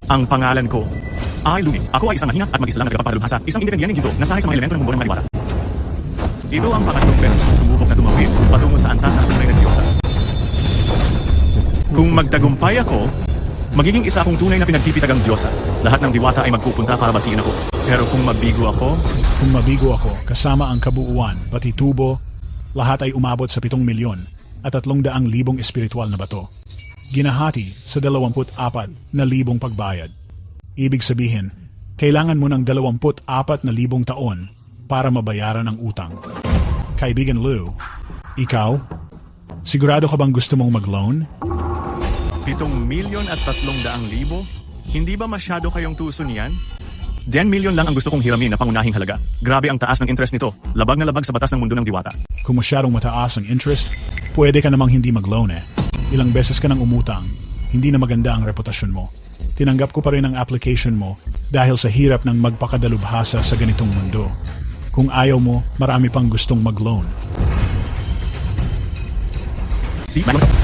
Ang pangalan ko ay Lumi. Ako ay isang mahina at mag-isa lang na tagapagpalubhasa. Isang independenteng ginto na sanay sa mga elemento ng mundo ng maniwala. Ito ang pangatlong beses kong sumubok na tumawid patungo sa antas ng tunay na Diyosa. Kung magtagumpay ako, magiging isa akong tunay na pinagpipitagang Diyosa. Lahat ng diwata ay magpupunta para batiin ako. Pero kung mabigo ako, kasama ang kabuuan, pati tubo, lahat ay umabot sa 7 milyon at 300,000 espiritual na bato. Ginahati sa 24,000 pagbayad. Ibig sabihin, kailangan mo ng 24,000 taon para mabayaran ang utang. Kaibigan Lou, ikaw, sigurado ka bang gusto mong mag-loan? 7,300,000? Hindi ba masyado kayong tuso niyan? 10 milyon lang ang gusto kong hiramin na pangunahing halaga. Grabe ang taas ng interest nito. Labag na labag sa batas ng mundo ng diwata. Kung masyadong mataas ang interest, pwede ka namang hindi mag-loan eh. Ilang beses ka nang umutang, hindi na maganda ang reputasyon mo. Tinanggap ko pa rin ang application mo dahil sa hirap ng magpakadalubhasa sa ganitong mundo. Kung ayaw mo, marami pang gustong mag-loan. Hindi maganda.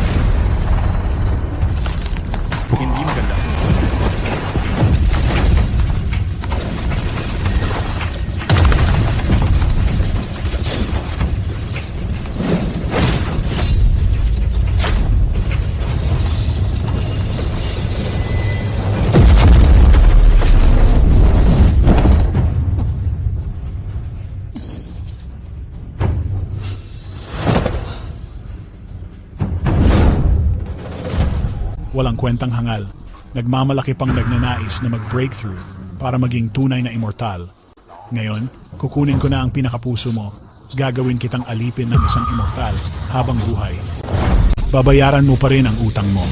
Walang kwentang hangal. Nagmamalaki pang nagnanais na mag-breakthrough para maging tunay na immortal. Ngayon, kukunin ko na ang pinakapuso mo. Gagawin kitang alipin ng isang immortal habang buhay. Babayaran mo pa rin ang utang mo.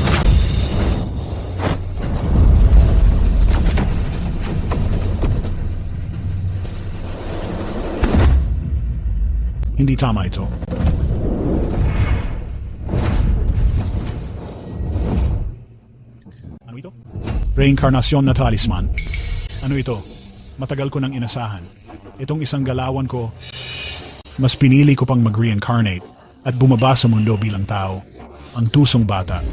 Hindi tama ito. Ano ito? Reinkarnasyon na talisman. Ano ito? Matagal ko nang inasahan. Itong isang galawan ko, mas pinili ko pang mag-reincarnate at bumaba sa mundo bilang tao. Ang tusong bata.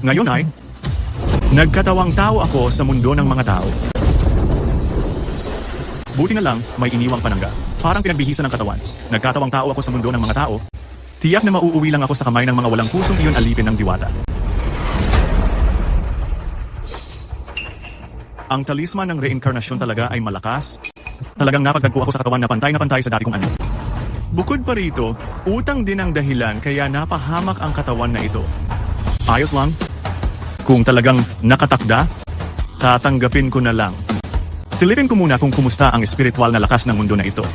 Ngayon ay, nagkatawang tao ako sa mundo ng mga tao. Buti na lang, may iniwang panangga. Parang pinagbihisa ng katawan. Nagkatawang tao ako sa mundo ng mga tao. Tiyak na mauuwi lang ako sa kamay ng mga walang pusong iyon alipin ng diwata. Ang talisman ng reinkarnasyon talaga ay malakas. Talagang napagtagpo ako sa katawan na pantay sa dati kong anyo. Bukod pa rito, utang din ang dahilan kaya napahamak ang katawan na ito. Ayos lang. Kung talagang nakatakda, tatanggapin ko na lang. Silipin ko muna kung kumusta ang espiritual na lakas ng mundo na ito.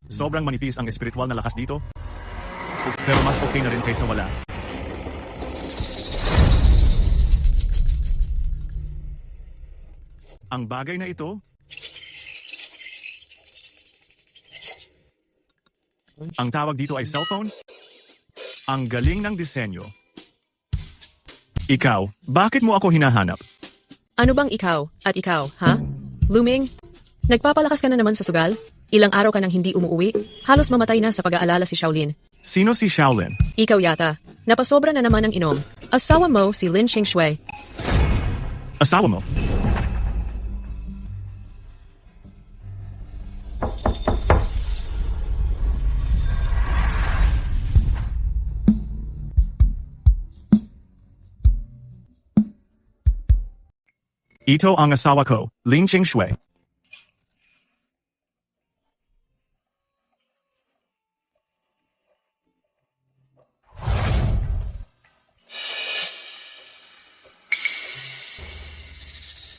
Sobrang manipis ang espiritual na lakas dito. Pero mas okay na rin kaysa wala. Ang bagay na ito, ang tawag dito ay cellphone. Ang galing ng disenyo. Ikaw, bakit mo ako hinahanap? Ano bang ikaw at ikaw, ha? Luming, nagpapalakas ka na naman sa sugal? Ilang araw ka nang hindi umuwi? Halos mamatay na sa pag-aalala si Shaolin. Sino si Shaolin? Ikaw yata. Napasobra na naman ang inom. Asawa mo si Lin Qingshui. Asawa mo? Ito ang asawa ko, Lin Qingshui.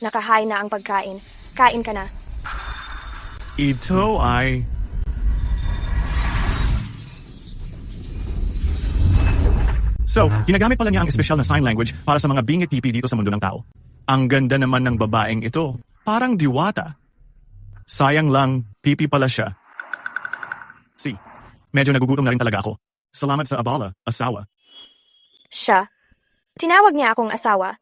Nakahain na ang pagkain. Kain ka na. Ito ay... So, ginagamit pala niya ang espesyal na sign language para sa mga bingit pipi dito sa mundo ng tao. Ang ganda naman ng babaeng ito. Parang diwata. Sayang lang, pipi pala siya. Medyo nagugutom na rin talaga ako. Salamat sa abala, asawa. Siya. Tinawag niya akong asawa.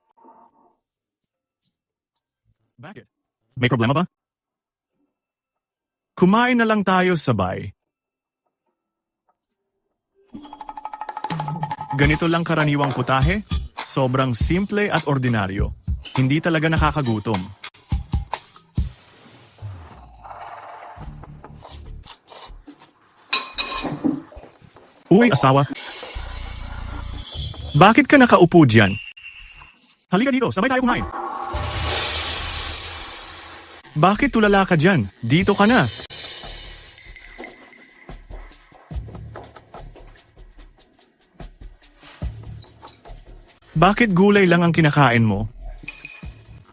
Bakit? May problema ba? Kumain na lang tayo sabay. Ganito lang karaniwang putahe, sobrang simple at ordinaryo. Hindi talaga nakakagutom. Uy, asawa. Bakit ka nakaupo dyan? Halika dito, sabay tayo kumain. Bakit tulala ka dyan? Dito ka na. Bakit gulay lang ang kinakain mo?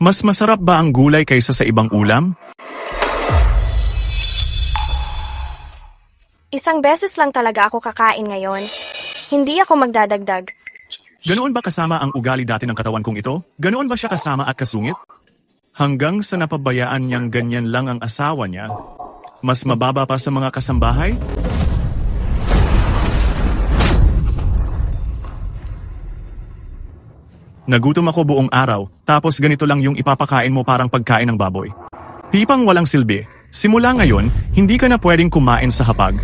Mas masarap ba ang gulay kaysa sa ibang ulam? Isang beses lang talaga ako kakain ngayon. Hindi ako magdadagdag. Ganoon ba kasama ang ugali dati ng katawan kong ito? Ganoon ba siya kasama at kasungit? Hanggang sa napabayaan niyang ganyan lang ang asawa niya, mas mababa pa sa mga kasambahay? Nagutom ako buong araw, tapos ganito lang yung ipapakain mo parang pagkain ng baboy. Pipang walang silbi. Simula ngayon, hindi ka na pwedeng kumain sa hapag.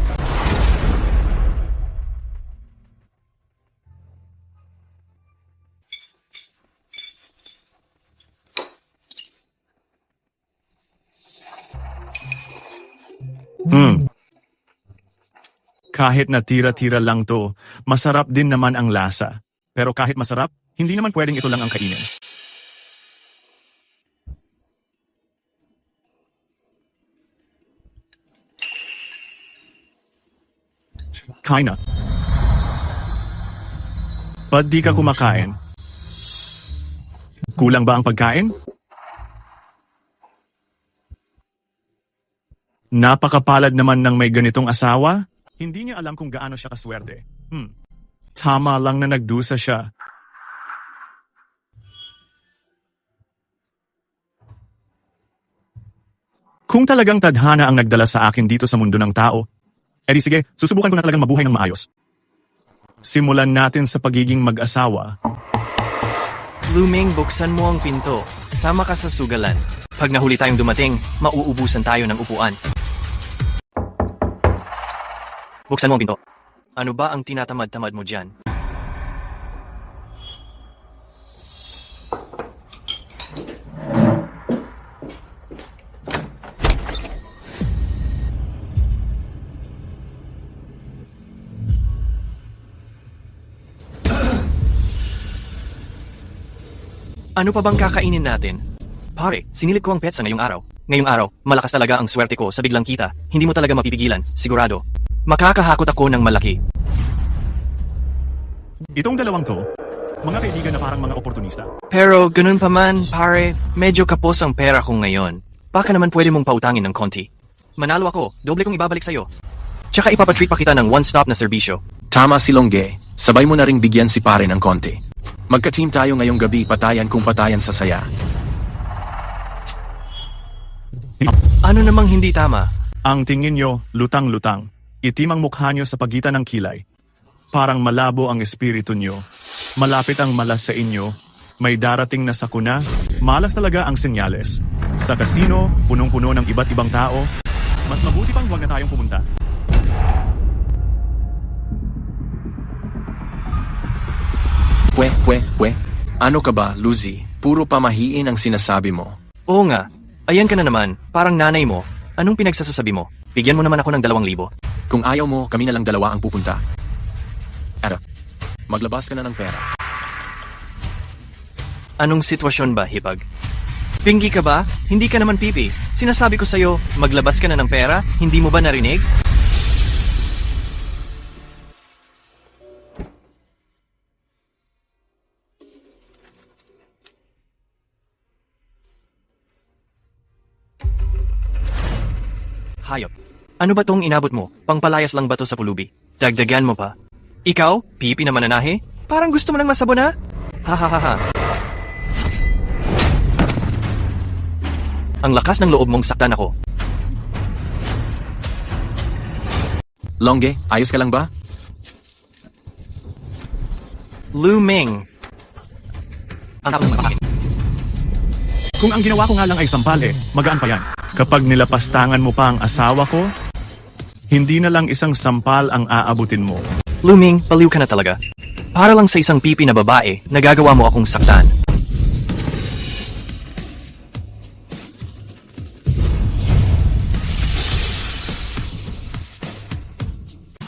Kahit na tira-tira lang to, masarap din naman ang lasa. Pero kahit masarap, hindi naman pwedeng ito lang ang kainin. Kain na. Ba't di ka kumakain? Kulang ba ang pagkain? Napakapalad naman ng may ganitong asawa. Hindi niya alam kung gaano siya kaswerte. Tama lang na nagdusa siya. Kung talagang tadhana ang nagdala sa akin dito sa mundo ng tao, edi sige, susubukan ko na talagang mabuhay ng maayos. Simulan natin sa pagiging mag-asawa. Luming, buksan mo ang pinto. Sama ka sa sugalan. Pag nahuli tayong dumating, mauubusan tayo ng upuan. Buksan mo ang pinto. Ano ba ang tinatamad-tamad mo dyan? Ano pa bang kakainin natin? Pare, sinilip ko ang petsa ngayong araw. Ngayong araw, malakas talaga ang swerte ko sa biglang kita. Hindi mo talaga mapipigilan, sigurado. Makakahakot ako ng malaki. Itong dalawang to, mga kaibigan na parang mga oportunista. Pero ganun pa man, pare, medyo kapos ang pera ko ngayon. Baka naman pwede mong pautangin ng konti. Manalo ako, doble kong ibabalik sa'yo. Tsaka ipapatreat pa kita ng one-stop na serbisyo. Tama si Longge, sabay mo na ring bigyan si pare ng konti. Magka-team tayo ngayong gabi, patayan kung patayan sa saya. Ano namang hindi tama? Ang tingin nyo, lutang-lutang. Itim ang mukha nyo sa pagitan ng kilay. Parang malabo ang espiritu nyo. Malapit ang malas sa inyo. May darating na sakuna. Malas talaga ang senyales. Sa kasino, punong-puno ng iba't ibang tao. Mas mabuti pang huwag na tayong pumunta. Pwe. Ano ka ba, Lucy? Puro pamahiin ang sinasabi mo. Oo nga, ayan ka na naman, parang nanay mo. Anong pinagsasasabi mo? Bigyan mo naman ako ng 2,000. Kung ayaw mo, kami na lang dalawa ang pupunta. Ara, maglabas ka na ng pera. Anong sitwasyon ba, Hipag? Pinggi ka ba? Hindi ka naman pipi. Sinasabi ko sa'yo, maglabas ka na ng pera? Hindi mo ba narinig? Hayop. Ano ba tong inabot mo? Pangpalayas lang ba to sa pulubi? Dagdagan mo pa. Ikaw, pipi na mananahe? Parang gusto mo nang masabon ha? Ha. Ang lakas ng loob mong saktan ako. Longge, ayos ka lang ba? Luming. Ang tapos ng Kung ang ginawa ko nga lang ay sampal magaan pa yan. Kapag nilapastangan mo pa ang asawa ko, hindi na lang isang sampal ang aabutin mo. Luming, baliw ka na talaga. Para lang sa isang pipi na babae, nagagawa mo akong saktan.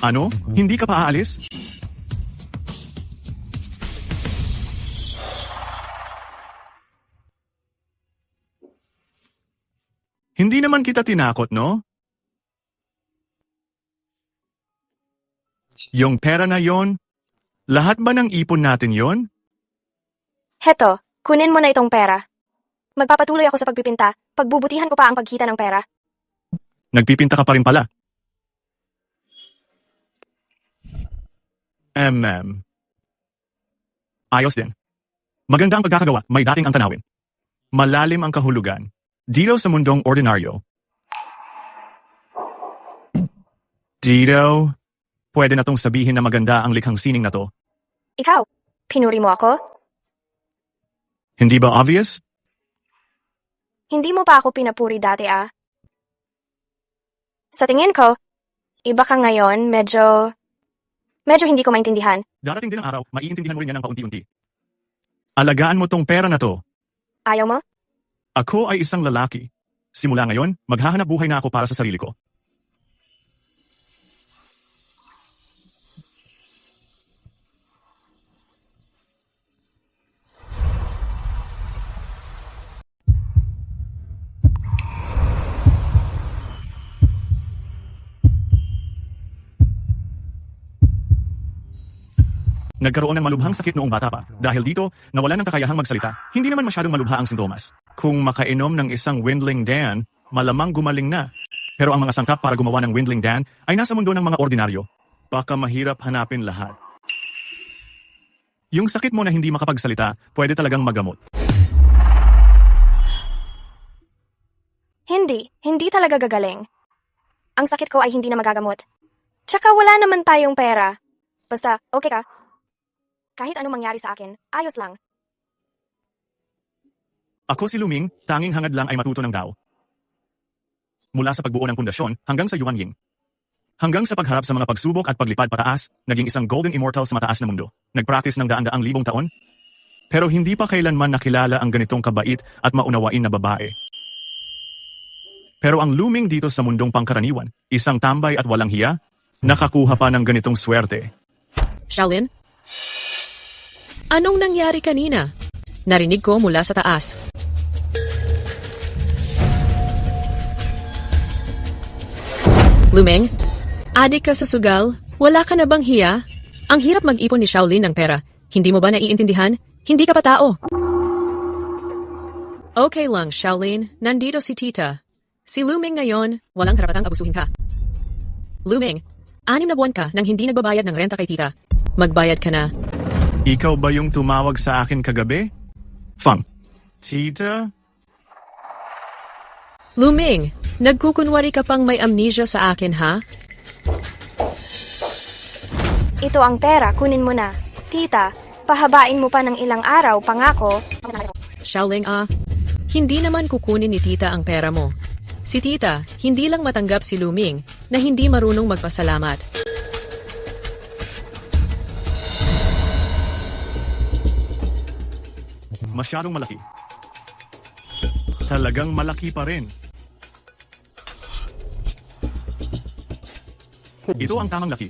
Ano? Hindi ka pa aalis? Hindi naman kita tinakot, no? Yung pera na yon, lahat ba ng ipon natin yon? Heto, kunin mo na itong pera. Magpapatuloy ako sa pagpipinta, pagbubutihan ko pa ang pagkita ng pera. Nagpipinta ka pa rin pala. Ayos din. Maganda ang pagkakagawa, may dating ang tanawin. Malalim ang kahulugan. Dito sa mundong ordinaryo. Dito, pwede na tong sabihin na maganda ang likhang sining na to. Ikaw, pinuri mo ako? Hindi ba obvious? Hindi mo pa ako pinapuri dati Sa tingin ko, iba ka ngayon, medyo hindi ko maintindihan. Darating din ang araw, maiintindihan mo rin yan ng paunti-unti. Alagaan mo tong pera na to. Ayaw mo? Ako ay isang lalaki. Simula ngayon, maghahanap buhay na ako para sa sarili ko. Nagkaroon ng malubhang sakit noong bata pa. Dahil dito, nawalan ng kakayahang magsalita. Hindi naman masyadong malubha ang sintomas. Kung makainom ng isang Windling Dan, malamang gumaling na. Pero ang mga sangkap para gumawa ng Windling Dan ay nasa mundo ng mga ordinaryo. Baka mahirap hanapin lahat. Yung sakit mo na hindi makapagsalita, pwede talagang magamot. Hindi talaga gagaling. Ang sakit ko ay hindi na magagamot. Tsaka wala naman tayong pera. Basta, okay ka? Kahit anong mangyari sa akin, ayos lang. Ako si Luming, tanging hangad lang ay matuto ng Dao. Mula sa pagbuo ng pundasyon hanggang sa Yuan Ying. Hanggang sa pagharap sa mga pagsubok at paglipad pataas, naging isang golden immortal sa mataas na mundo. Nagpractice ng daan-daang libong taon. Pero hindi pa kailanman nakilala ang ganitong kabait at maunawain na babae. Pero ang Luming dito sa mundong pangkaraniwan, isang tambay at walang hiya, nakakuha pa ng ganitong swerte. Shaolin? Anong nangyari kanina? Narinig ko mula sa taas. Lumeng, adik ka sa sugal? Wala ka na bang hiya? Ang hirap mag-ipon ni Shaolin ng pera. Hindi mo ba naiintindihan? Hindi ka pa tao. Okay lang, Shaolin. Nandito si Tita. Si Lumeng ngayon, walang karapatang abusuhin ka. Lumeng, 6 na buwan ka nang hindi nagbabayad ng renta kay Tita. Magbayad ka na. Ikaw ba yung tumawag sa akin kagabi? Fang. Tita? Luming, nagkukunwari ka pang may amnesia sa akin, ha? Ito ang pera, kunin mo na. Tita, pahabain mo pa ng ilang araw, pangako. Shaoling, hindi naman kukunin ni Tita ang pera mo. Si Tita, hindi lang matanggap si Luming na hindi marunong magpasalamat. Masyadong malaki. Talagang malaki pa rin. Ito ang tamang laki.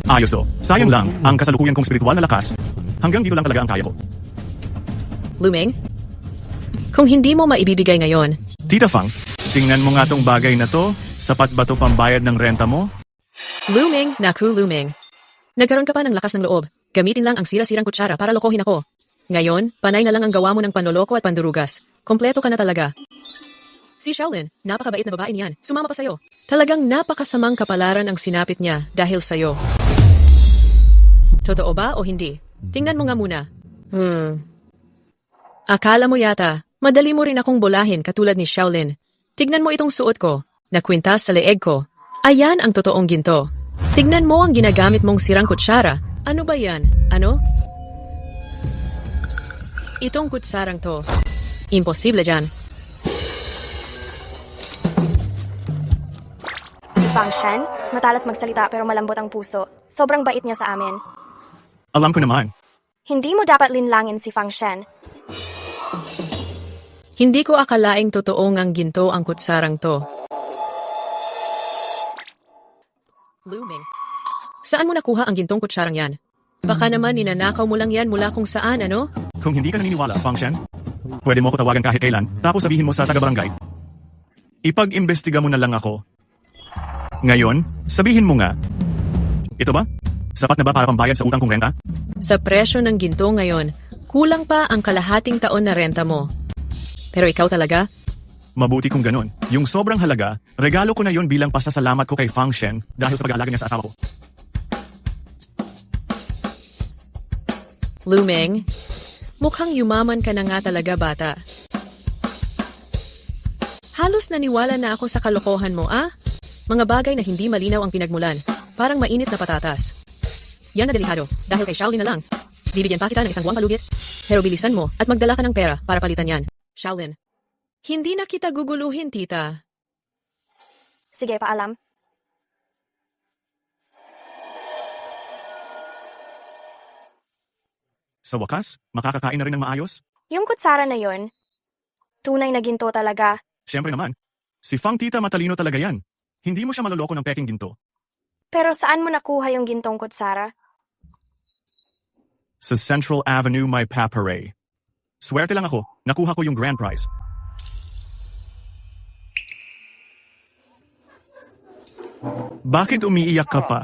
Ayos o. Sayang lang, ang kasalukuyan kong spiritual na lakas. Hanggang dito lang talaga ang kaya ko. Luming, kung hindi mo maibibigay ngayon, Tita Fang, tingnan mo nga tong bagay na to. Sapat ba to pambayad ng renta mo? Luming, naku Luming. Nagkaroon ka pa ng lakas ng loob. Gamitin lang ang sira-sirang kutsara para lokohin ako. Ngayon, panay na lang ang gawa mo ng panloloko at pandurugas. Kompleto ka na talaga. Si Shaolin, napakabait na babae niyan. Sumama pa sa'yo. Talagang napakasamang kapalaran ang sinapit niya dahil sa'yo. Totoo ba o hindi? Tingnan mo nga muna. Akala mo yata, madali mo rin akong bolahin katulad ni Shaolin. Tignan mo itong suot ko, na kwintas sa leeg ko. Ayan ang totoong ginto. Tignan mo ang ginagamit mong sirang kutsara. Ano ba yan? Ano? Itong kutsarang to. Imposible dyan. Si Fang Shen, matalas magsalita pero malambot ang puso. Sobrang bait niya sa amin. Alam ko naman. Hindi mo dapat linlangin si Fang Shen. Hindi ko akalaing totoong ang ginto ang kutsarang to. Looming. Saan mo nakuha ang gintong kutsarang yan? Baka naman ninanakaw mo lang yan mula kung saan, ano? Kung hindi ka naniniwala, Fang Shen, pwede mo ko tawagan kahit kailan, tapos sabihin mo sa taga-barangay. Ipag-imbestiga mo na lang ako. Ngayon, sabihin mo nga. Ito ba? Sapat na ba para pambayad sa utang kong renta? Sa presyo ng ginto ngayon, kulang pa ang kalahating taon na renta mo. Pero ikaw talaga? Mabuti kung ganun. Yung sobrang halaga, regalo ko na yon bilang pasasalamat ko kay Fang Shen dahil sa pag-aalaga niya sa asawa ko. Looming, mukhang yumaman ka na nga talaga, bata. Halos naniwala na ako sa kalokohan mo, ah? Mga bagay na hindi malinaw ang pinagmulan. Parang mainit na patatas. Yan na delikado, dahil kay Shaolin na lang. Bibigyan pa kita ng isang buwang palugit. Pero bilisan mo at magdala ka ng pera para palitan yan. Shaolin, hindi na kita guguluhin, tita. Sige, paalam. Sa wakas, makakakain na rin ng maayos? Yung kutsara na yun, tunay na ginto talaga. Siyempre naman. Si Fang Tita matalino talaga yan. Hindi mo siya maloloko ng peking ginto. Pero saan mo nakuha yung gintong kutsara? Sa Central Avenue may papare. Swerte lang ako, nakuha ko yung grand prize. Bakit umiiyak ka pa?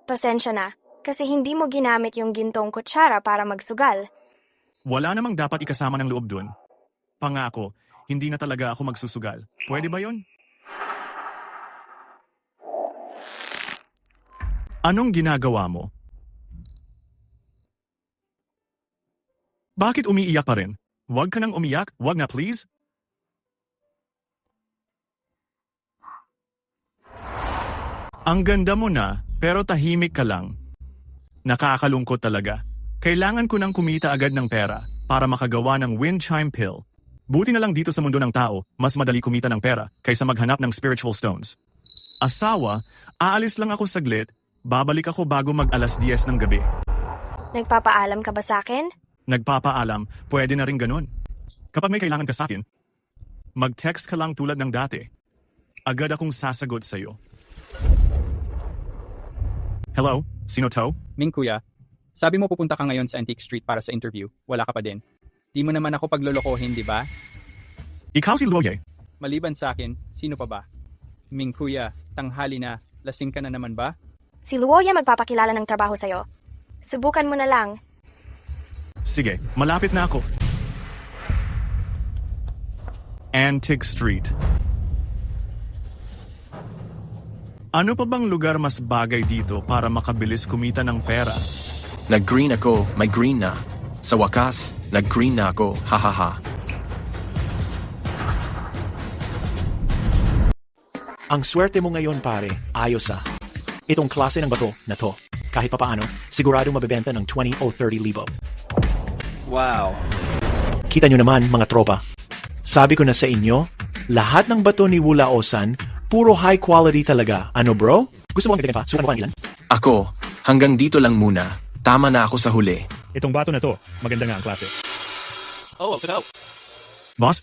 Pasensya na, kasi hindi mo ginamit yung gintong kutsara para magsugal. Wala namang dapat ikasama ng loob dun. Pangako, hindi na talaga ako magsusugal. Pwede ba yon? Anong ginagawa mo? Bakit umiiyak pa rin? Huwag ka nang umiyak, huwag na please. Ang ganda mo na, pero tahimik ka lang. Nakakalungkot talaga. Kailangan ko nang kumita agad ng pera para makagawa ng wind chime pill. Buti na lang dito sa mundo ng tao, mas madali kumita ng pera kaysa maghanap ng spiritual stones. Asawa, aalis lang ako saglit, babalik ako bago mag-alas 10 ng gabi. Nagpapaalam ka ba sa akin? Nagpapaalam, pwede na rin ganun. Kapag may kailangan ka sa akin, mag-text ka lang tulad ng dati. Agad akong sasagot sa'yo. Hello? Sino to? Ming kuya, sabi mo pupunta ka ngayon sa Antique Street para sa interview. Wala ka pa din. Di mo naman ako paglolokohin, di ba? Ikaw si Luoye. Maliban sa akin, sino pa ba? Ming kuya, tanghali na. Lasing ka na naman ba? Si Luoya magpapakilala ng trabaho sa'yo. Subukan mo na lang. Sige, malapit na ako. Antique Street. Ano pa bang lugar mas bagay dito para makabilis kumita ng pera? Nag-green ako, may green na. Sa wakas, nag-green na ako, hahaha. Ang swerte mo ngayon pare, ayos ah. Itong klase ng bato na to, kahit papaano, sigurado mabebenta ng 20 o 30 libo. Wow. Kita nyo naman mga tropa. Sabi ko na sa inyo, lahat ng bato ni Wula Osan, puro high quality talaga. Ano bro? Gusto mo ang pa? Sukan mo ilan? Ako, hanggang dito lang muna. Tama na ako sa huli. Itong bato na to, maganda nga ang klase. Boss,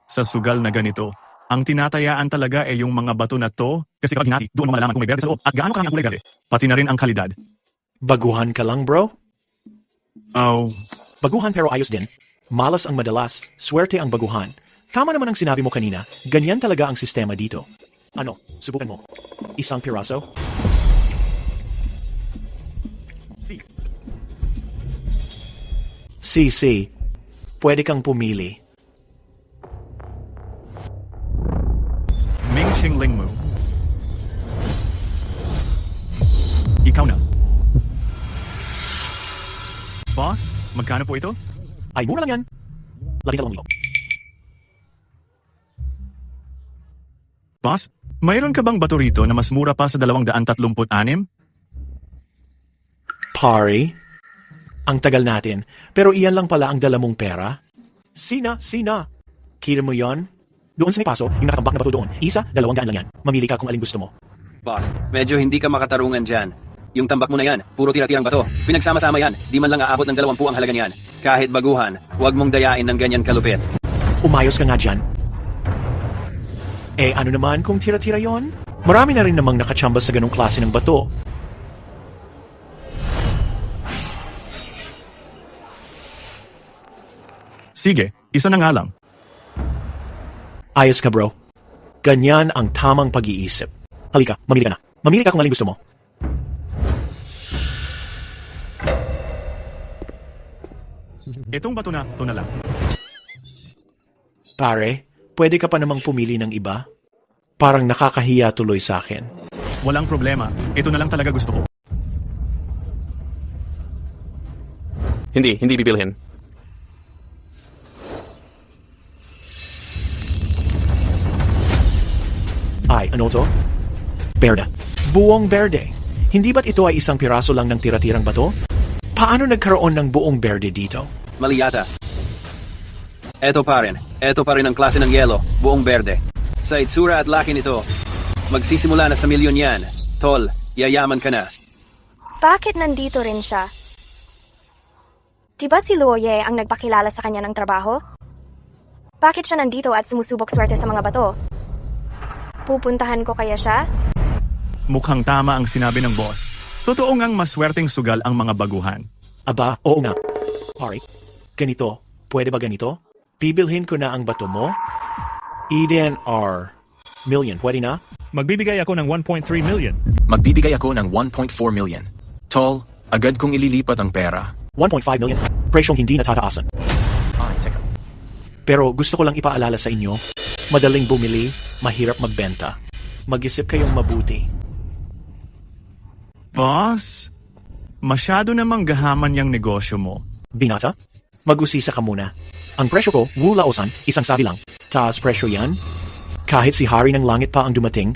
sa sugal na ganito, ang tinatayaan talaga ay yung mga bato na to kasi kapag hinati, doon mo malalaman kung may berde sa loob at gaano karami ang kulay berde. Pati na rin ang kalidad. Baguhan ka lang bro? Oh, Baguhan pero ayos din. Malas ang madalas, swerte ang baguhan. Tama naman ang sinabi mo kanina, ganyan talaga ang sistema dito. Ano, subukan mo. Isang piraso? si. Si, pwede kang pumili. Ming Ching Ling Mu. Ikaw na. Boss, magkano po ito? Ay, mura lang yan. 12,000. Boss, mayroon ka bang bato rito na mas mura pa sa 236? Pare, ang tagal natin, pero iyan lang pala ang dala mong pera? Sina? Kira mo yon? Doon sa may paso, yung nakatambak na bato doon. Isa, 200 lang yan. Mamili ka kung alin gusto mo. Boss, medyo hindi ka makatarungan dyan. Yung tambak mo na yan, puro tira-tirang bato. Pinagsama-sama yan, di man lang aabot ng 20 ang halaga niyan. Kahit baguhan, huwag mong dayain ng ganyan kalupit. Umayos ka nga dyan. Eh ano naman kung tira-tira yon? Marami na rin namang nakachamba sa ganong klase ng bato. Sige, isa na nga lang. Ayos ka bro. Ganyan ang tamang pag-iisip. Halika, mamili ka na. Mamili ka kung alin gusto mo. Itong bato na, ito na lang. Pare, pwede ka pa namang pumili ng iba? Parang nakakahiya tuloy sa akin. Walang problema. Ito na lang talaga gusto ko. Hindi bibilhin. Ay, ano to? Berda. Buong berde. Hindi ba't ito ay isang piraso lang ng tira-tirang bato? Paano nagkaroon ng buong berde dito? Mali yata. Eto pa rin ang klase ng yelo, buong berde. Sa itsura at laki nito, magsisimula na sa milyon yan. Tol, yayaman ka na. Bakit nandito rin siya? Diba si Luoye ang nagpakilala sa kanya ng trabaho? Bakit siya nandito at sumusubok swerte sa mga bato? Pupuntahan ko kaya siya? Mukhang tama ang sinabi ng boss. Totoo ngang maswerteng sugal ang mga baguhan. Aba, oo nga. Pare, ganito. Pwede ba ganito? Bibilhin ko na ang bato mo? Eden R. Million, pwede na? Magbibigay ako ng 1.3 million. Magbibigay ako ng 1.4 million. Tol, agad kong ililipat ang pera. 1.5 million. Presyong hindi natataasan. Ay, teka. Pero gusto ko lang ipaalala sa inyo, madaling bumili, mahirap magbenta. Mag-isip kayong mabuti. Boss, masyado namang gahaman yung negosyo mo. Binata, mag-usisa ka muna. Ang presyo ko, Wu Laosan, isang sabi lang. Taas presyo yan. Kahit si Hari ng Langit pa ang dumating,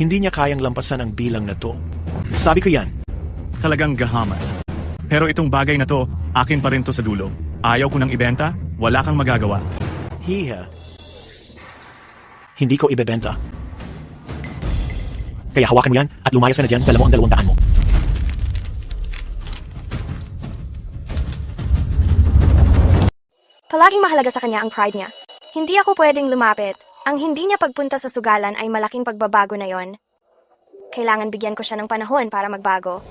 hindi niya kayang lampasan ang bilang na to. Sabi ko yan. Talagang gahaman. Pero itong bagay na to, akin pa rin to sa dulo. Ayaw ko nang ibenta, wala kang magagawa. Hiha. Hindi ko ibebenta. Kaya hawakan mo yan at lumayas ka na dyan, dala mo ang 200 mo. Palaging mahalaga sa kanya ang pride niya. Hindi ako pwedeng lumapit. Ang hindi niya pagpunta sa sugalan ay malaking pagbabago na yon. Kailangan bigyan ko siya ng panahon para magbago.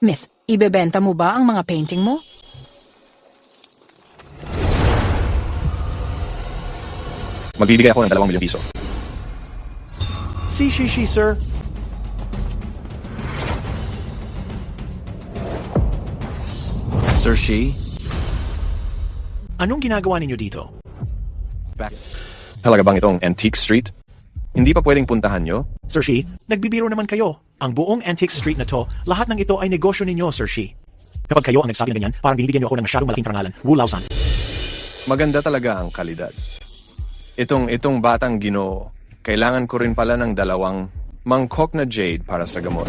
Miss, ibebenta mo ba ang mga painting mo? Magbibigay ako ng 2 milyong piso. Si, sir. Sir Shi, Anong ginagawa ninyo dito? talaga bang itong Antique Street? Hindi pa pwedeng puntahan nyo? Sir Shi, nagbibiro naman kayo. Ang buong Antique Street na to, lahat ng ito ay negosyo ninyo, Sir Shi. Kapag kayo ang nagsabi ng ganyan, parang binibigyan niyo ako ng masyadong malaking parangalan. Wu Laosan. Maganda talaga ang kalidad. Itong batang Ginoo, kailangan ko rin pala ng 2 mangkok na jade para sa gamot.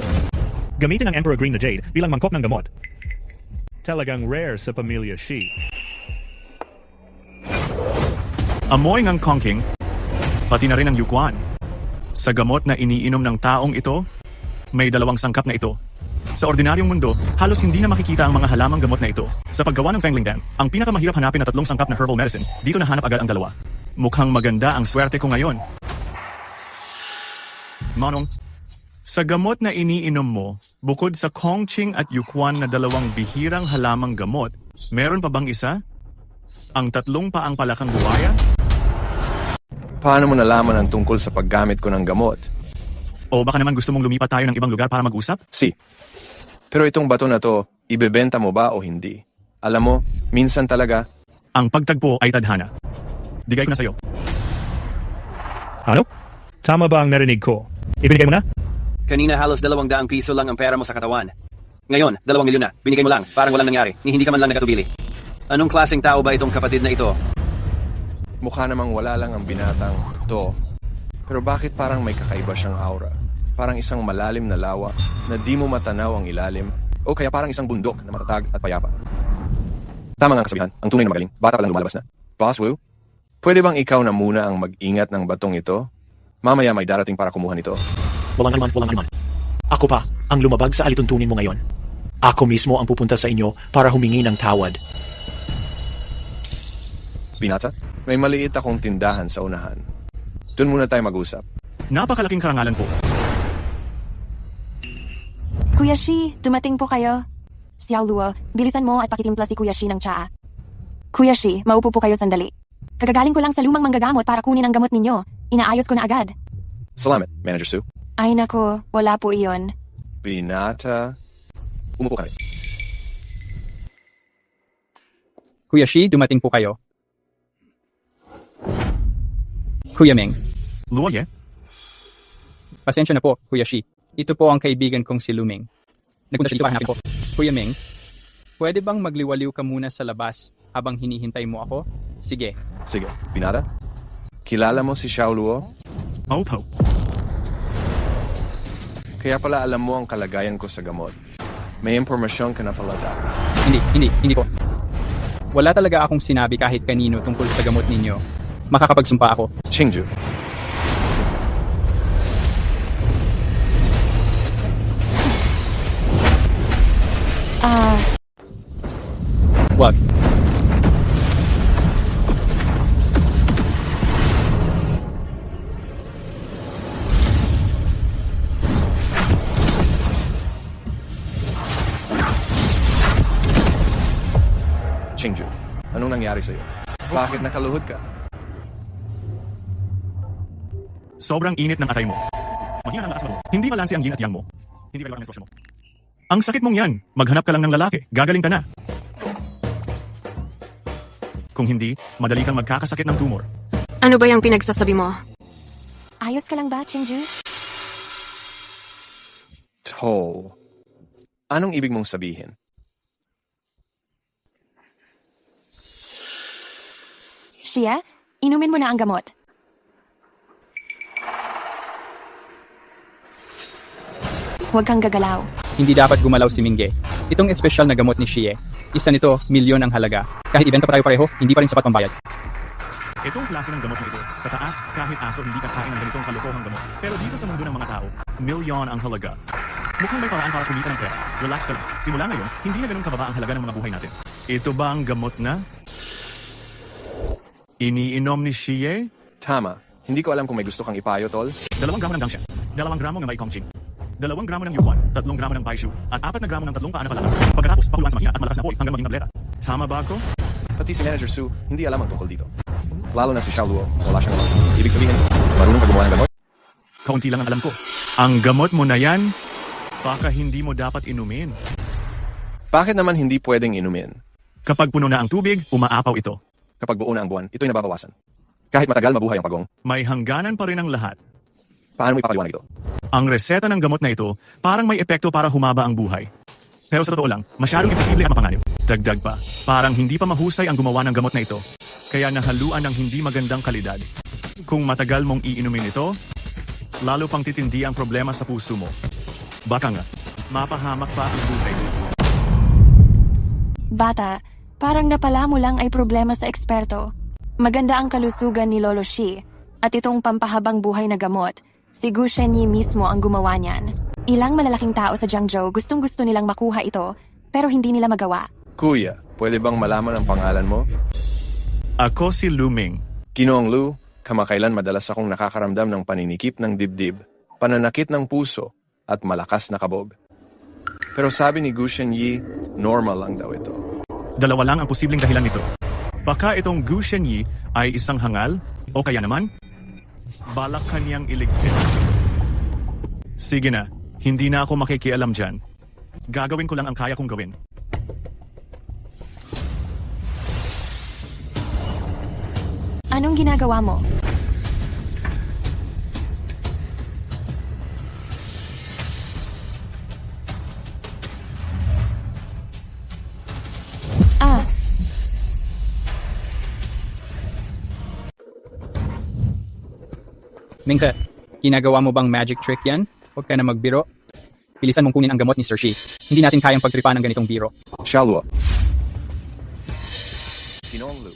Gamitin ang Emperor Green na jade bilang mangkok ng gamot. Talagang rare sa pamilya Shi. Amoy ng Kongking, pati na rin ang Yukwan. Sa gamot na iniinom ng taong ito, may 2 sangkap na ito. Sa ordinaryong mundo, halos hindi na makikita ang mga halamang gamot na ito. Sa paggawa ng Fengling Dam, ang pinakamahirap hanapin na 3 sangkap na herbal medicine, dito nahanap agad ang 2. Mukhang maganda ang swerte ko ngayon. Manong, sa gamot na iniinom mo, bukod sa Kongqing at Yukwan na 2 bihirang halamang gamot, meron pa bang isa? Ang 3 paang palakang buwaya? Paano mo nalaman ang tungkol sa paggamit ko ng gamot? O baka naman gusto mong lumipat tayo ng ibang lugar para mag-usap? Si. Pero itong bato na to, Ibebenta mo ba o hindi? Alam mo, minsan talaga, Ang pagtagpo ay tadhana. Bigay ko na sa'yo. Ano? Tama ba ang narinig ko? Ibinigay mo na? Kanina halos 200 piso lang ang pera mo sa katawan. Ngayon, 2 milyon na. Binigay mo lang. Parang walang nangyari. Ni hindi ka man lang nagatubili. Anong klaseng tao ba itong kapatid na ito? mukha namang wala lang ang binatang to. Pero bakit parang may kakaiba siyang aura? Parang isang malalim na lawa na di mo matanaw ang ilalim, o kaya parang isang bundok na matatag at payapa. Tama nga ang kasabihan, ang tunay na magaling, bata pa lang lumalabas na. Boss Wu, pwede bang ikaw na muna ang mag-ingat ng batong ito? Mamaya may darating para kumuha nito. Walang anuman. Ako pa ang lumabag sa alituntunin mo ngayon. Ako mismo ang pupunta sa inyo para humingi ng tawad. Binata, may maliit akong tindahan sa unahan. Doon muna tayo mag-usap. Napakalaking karangalan po. Kuya Shi, dumating po kayo. Xiao Luo, bilisan mo at pakitimpla si Kuya Shi ng tsaa. Kuya Shi, maupo po kayo sandali. Kagagaling ko lang sa lumang manggagamot para kunin ang gamot ninyo. Inaayos ko na agad. Salamat, Manager Sue. Ay nako, wala po iyon. Binata, umupo ka rin. Kuya Shi, dumating po kayo. Kuya Meng, Luo Ye? pasensya na po, Kuya Shi. Ito po ang kaibigan kong si Luming. Nagpunta siya dito para hanapin po. Kuya Meng, pwede bang magliwaliw ka muna sa labas habang hinihintay mo ako? Sige. Sige, Binata, kilala mo si Xiao Luo? Opo. Kaya pala alam mo ang kalagayan ko sa gamot. May impormasyon ka na pala dapat. Hindi po. Wala talaga akong sinabi kahit kanino tungkol sa gamot ninyo. Makakapagsumpa ako. Chingju, Wag. Chingju, anong nangyari sa'yo? Bakit nakaluhod ka? Sobrang init ng atay mo. Mahina ng lakas mo. Hindi balanse ang yin at yang mo. Hindi ba ang menstruasyon mo? Ang sakit mong yan. Maghanap ka lang ng lalaki. Gagaling ka na. Kung hindi, madali kang magkakasakit ng tumor. Ano ba yung pinagsasabi mo? Ayos ka lang ba, Chingju? To. Anong ibig mong sabihin? Shia, inumin mo na ang gamot. Huwag kang gagalaw. Hindi dapat gumalaw si Mingge. Itong espesyal na gamot ni Shie. Isa nito, milyon ang halaga. Kahit ibenta pa tayo pareho, hindi pa rin sapat pambayad. Itong klase ng gamot na ito, sa taas, kahit aso hindi kakain ng ganitong kalokohang gamot. Pero dito sa mundo ng mga tao, milyon ang halaga. Mukhang may paraan para kumita ng pera. Relax ka lang. Simula ngayon, hindi na ganun kababa ang halaga ng mga buhay natin. Ito ba ang gamot na iniinom ni Shie? Tama. Hindi ko alam kung may gusto kang ipayo, tol. 2 gramo ng Dangsha, 2 gramo ng Mai Kongqing, 2 gramo ng Yuquan, 3 gramo ng Baishu, at 4 na gramo ng 3 paa na palakas. Pagkatapos, pakuluan sa mahina at malakas na apoy hanggang maging tableta. Tama ba ako? Pati si Manager Sue, hindi alam ang tungkol dito. Lalo na si Xiao Luo, wala siyang alam. Ibig sabihin, marunong ka gumawa ng gamot? Kaunti lang ang alam ko. Ang gamot mo na yan, baka hindi mo dapat inumin. Bakit naman hindi pwedeng inumin? Kapag puno na ang tubig, umaapaw ito. Kapag buo na ang buwan, ito'y nababawasan. Kahit matagal mabuhay ang pagong, May hangganan pa rin ang lahat. paano mo ipapaliwanag ito? Ang reseta ng gamot na ito, parang may epekto para humaba ang buhay. Pero sa totoo lang, masyadong imposible ang mapanganib. Dagdag pa, parang hindi pa mahusay ang gumawa ng gamot na ito. Kaya nahaluan ng hindi magandang kalidad. Kung matagal mong iinumin ito, lalo pang titindi ang problema sa puso mo. Baka nga, mapahamak pa ang buhay mo. Bata, parang napala mo lang ay problema sa eksperto. Maganda ang kalusugan ni Lolo Shi, at itong pampahabang buhay na gamot, si Gu Shenyi mismo ang gumawa niyan. Ilang malalaking tao sa Jiangzhou gustong-gusto nilang makuha ito, pero hindi nila magawa. Kuya, pwede bang malaman ang pangalan mo? Ako si Luming. Ginoong Lu, kamakailan madalas akong nakakaramdam ng paninikip ng dibdib, pananakit ng puso, at malakas na kabog. Pero sabi ni Gu Shenyi, normal lang daw ito. 2 lang ang posibleng dahilan nito. Baka itong Gu Shenyi ay isang hangal, o kaya naman, balak kanyang iligpit. Sige na, hindi na ako makikialam dyan. Gagawin ko lang ang kaya kong gawin. Anong ginagawa mo? Ah, Mingka, ginagawa mo bang magic trick yan? Huwag ka na magbiro. Bilisan mong kunin ang gamot ni Sir Shi. Hindi natin kayang pagtripan ng ganitong biro. Xiaoluo. Ginoong Lu.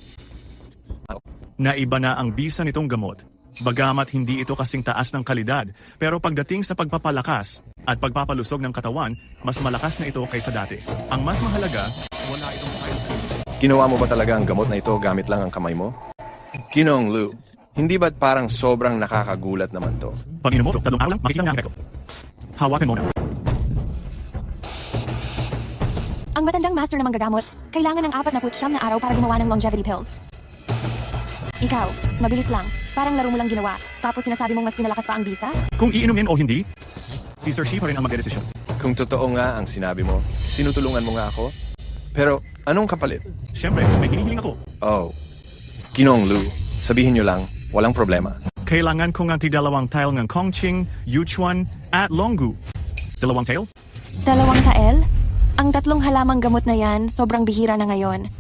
Naiba na ang bisa nitong gamot. Bagamat hindi ito kasing taas ng kalidad, pero pagdating sa pagpapalakas at pagpapalusog ng katawan, mas malakas na ito kaysa dati. Ang mas mahalaga, wala itong side effects. Ginawa mo ba talaga ang gamot na ito gamit lang ang kamay mo? Ginoong Lu, hindi ba't parang sobrang nakakagulat naman to? Pag inom mo, 3 araw lang, makikita ang epekto. Hawakan mo na. ang matandang master na manggagamot, kailangan ng 49 na araw para gumawa ng longevity pills. Ikaw, mabilis lang. Parang laro mo lang ginawa. Tapos sinasabi mong mas pinalakas pa ang bisa? Kung iinumin o hindi, si Sir Shi pa rin ang magdedesisyon. Kung totoo nga ang sinabi mo, tinutulungan mo nga ako? Pero anong kapalit? Siyempre, may hinihiling ako. Oh, Ginoong Lu, sabihin nyo lang, walang problema. Kailangan ko ng tigdalawang tile ng Kongqing, Yuchuan, at Longgu. 2 tile? 2 tael? Ang 3 halamang gamot na yan, sobrang bihira na ngayon.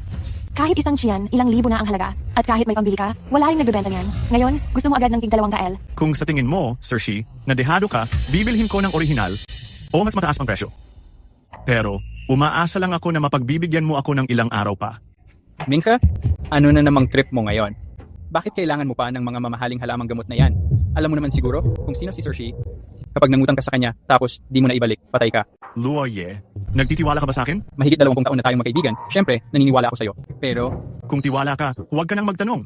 Kahit isang tiyan, ilang libo na ang halaga. At kahit may pambili ka, wala rin nagbebenta niyan. Ngayon, gusto mo agad ng tig 2 tael. Kung sa tingin mo, Sir Shi, na dehado ka, bibilhin ko ng orihinal o mas mataas pang presyo. Pero, umaasa lang ako na mapagbibigyan mo ako ng ilang araw pa. Mingka, ano na namang trip mo ngayon? Bakit kailangan mo pa ng mga mamahaling halamang gamot na yan? Alam mo naman siguro kung sino si Sir Shi. Kapag nangutang ka sa kanya, tapos di mo na ibalik, patay ka. Luoye, nagtitiwala ka ba sa akin? Mahigit 20 taon na tayong magkaibigan. Siyempre, naniniwala ako sa'yo. Pero, Kung tiwala ka, huwag ka nang magtanong.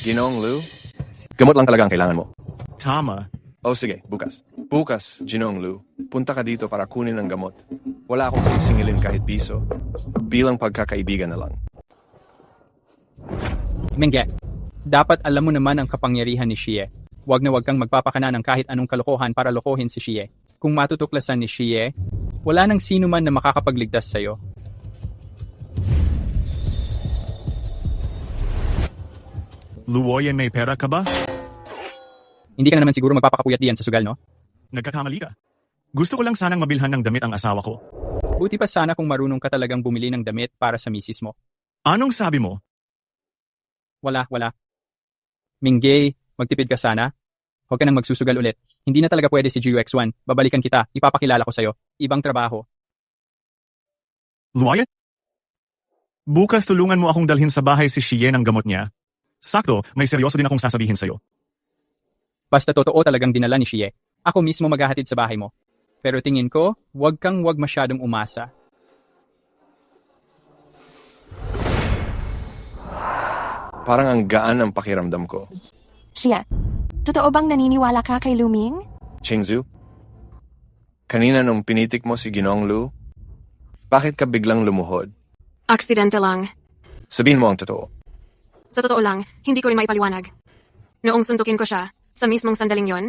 Ginoong Lu, gamot lang talaga ang kailangan mo. Tama. Oh sige, bukas. Bukas, Ginoong Lu, punta ka dito para kunin ang gamot. Wala akong sisingilin kahit piso. Bilang pagkakaibigan na lang. Mengge, dapat alam mo naman ang kapangyarihan ni Xie. Huwag na huwag kang magpapakana ng kahit anong kalokohan para lokohin si Xie. Kung matutuklasan ni Xie, wala nang sino man na makakapagligtas sa'yo. Luoye, may pera ka ba? Hindi ka na naman siguro magpapakapuyat diyan sa sugal, no? Nagkakamali ka. Gusto ko lang sanang mabilhan ng damit ang asawa ko. Buti pa sana kung marunong ka talagang bumili ng damit para sa misis mo. Anong sabi mo? Wala. Mingge, magtipid ka sana. Huwag ka nang magsusugal ulit. Hindi na talaga pwede si GUX1. Babalikan kita. Ipapakilala ko sa'yo. Ibang trabaho. Luoye? Bukas tulungan mo akong dalhin sa bahay si Xie ng gamot niya. Sakto, may seryoso din akong sasabihin sa'yo. Basta totoo talagang dinala ni Xie. Ako mismo maghahatid sa bahay mo. Pero tingin ko, huwag masyadong umasa. Parang ang gaan ang pakiramdam ko. Xie, totoo bang naniniwala ka kay Luming? Qingzu? Kanina nung pinitik mo si Ginoong Lu, bakit ka biglang lumuhod? Aksidente lang. Sabihin mo ang totoo. Sa totoo lang, hindi ko rin maipaliwanag. Noong suntukin ko siya, sa mismong sandaling yon,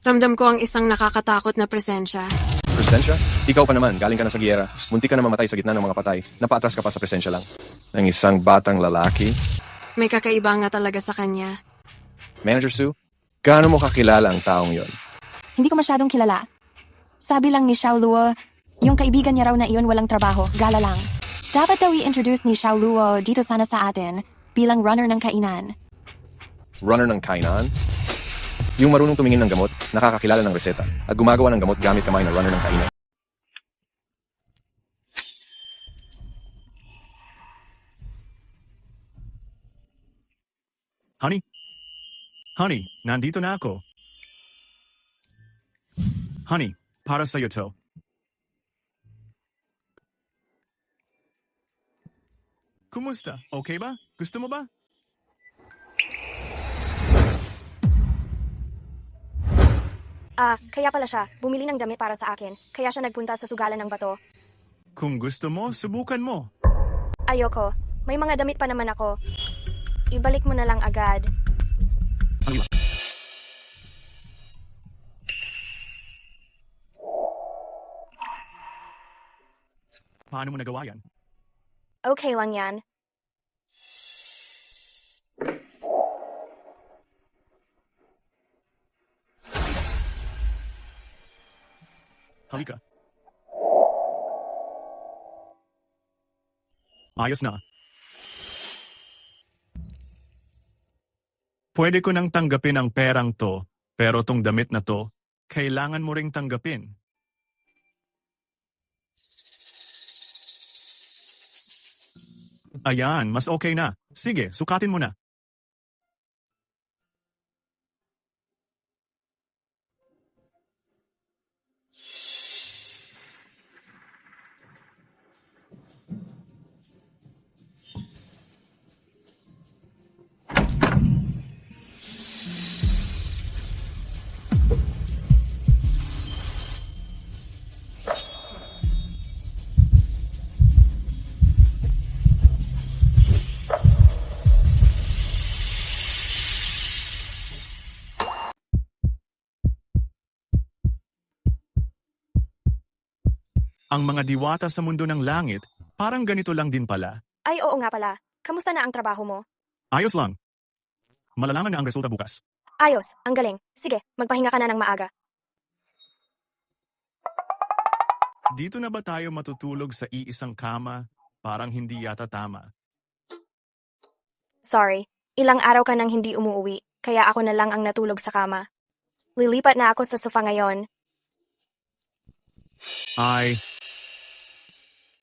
ramdam ko ang isang nakakatakot na presensya. Presensya? Ikaw pa naman, galing ka na sa giyera. Munti ka na mamatay sa gitna ng mga patay. Napaatras ka pa sa presensya lang. Ng isang batang lalaki. May kakaiba nga talaga sa kanya. Manager Sue, gaano mo kakilala ang taong yon? Hindi ko masyadong kilala. Sabi lang ni Xiaoluo, yung kaibigan niya raw na iyon walang trabaho, gala lang. Dapat daw i-introduce ni Xiaoluo dito sana sa atin bilang runner ng kainan. Runner ng kainan? Yung marunong tumingin ng gamot, nakakakilala ng reseta, at gumagawa ng gamot gamit kamay na runner ng kainan. Honey, nandito na ako. Honey, para sa'yo to. Kumusta? Okay ba? Gusto mo ba? Kaya pala siya. Bumili ng damit para sa akin. Kaya siya nagpunta sa sugalan ng bato. Kung gusto mo, subukan mo. Ayoko. May mga damit pa naman ako. Ibalik mo na lang agad. Sandali lang. Paano mo nagawa yan? Okay lang yan. Halika. Ayos na. Pwede ko nang tanggapin ang perang to, pero tong damit na to, kailangan mo ring tanggapin. Ayan, mas okay na. Sige, sukatin mo na. Ang mga diwata sa mundo ng langit, parang ganito lang din pala. Ay, oo nga pala. Kamusta na ang trabaho mo? Ayos lang. Malalaman na ang resulta bukas. Ayos, ang galing. Sige, magpahinga ka na ng maaga. Dito na ba tayo matutulog sa iisang kama? Parang hindi yata tama. Sorry, ilang araw ka nang hindi umuuwi, kaya ako na lang ang natulog sa kama. Lilipat na ako sa sofa ngayon. Ay,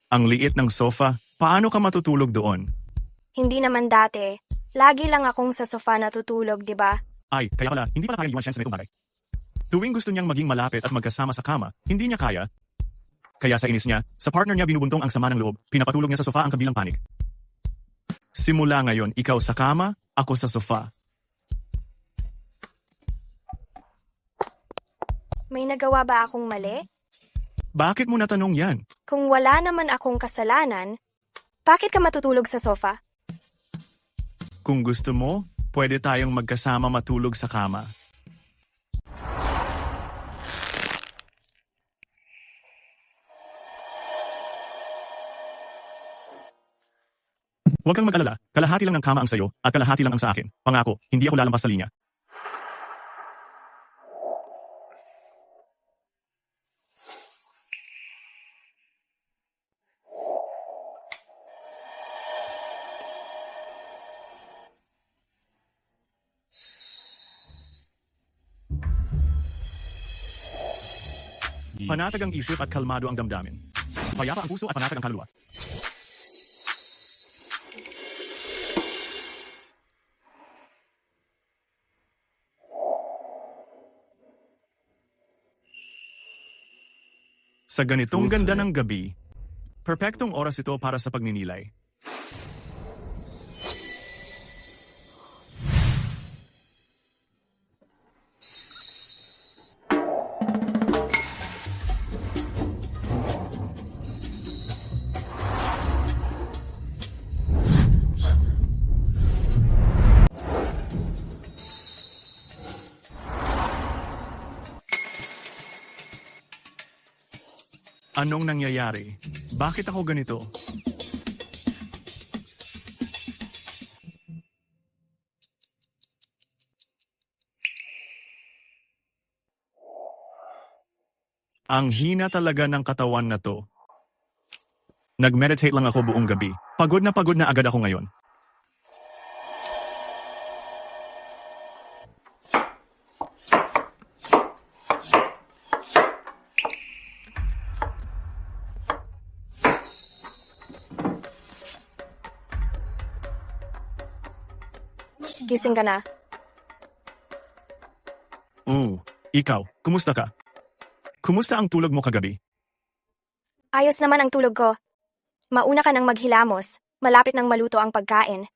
ang liit ng sofa. Paano ka matutulog doon? Hindi naman dati. Lagi lang akong sa sofa natutulog, di ba? Ay, kaya pala, hindi pala kaya iwan siya sa nitong bagay. Tuwing gusto niyang maging malapit at magkasama sa kama, hindi niya kaya. Kaya sa inis niya, sa partner niya binubuntong ang sama ng loob, pinapatulog niya sa sofa ang kabilang panig. Simula ngayon, ikaw sa kama, ako sa sofa. May nagawa ba akong mali? Bakit mo natanong yan? Kung wala naman akong kasalanan, bakit ka matutulog sa sofa? Kung gusto mo, pwede tayong magkasama matulog sa kama. Huwag kang mag-alala, kalahati lang ng kama ang sayo at kalahati lang ang sa akin. Pangako, hindi ako lalampas sa linya. Panatag ang isip at kalmado ang damdamin. Payapa ang puso at panatag ang kaluluwa. Sa ganitong ganda ng gabi, perpektong oras ito para sa pagninilay. Anong nangyayari? Bakit ako ganito? Ang hina talaga ng katawan na to. Nag-meditate lang ako buong gabi. Pagod na agad ako ngayon. Gising ka na. Ikaw, kumusta ka? Kumusta ang tulog mo kagabi? Ayos naman ang tulog ko. Mauna ka nang maghilamos. Malapit nang maluto ang pagkain.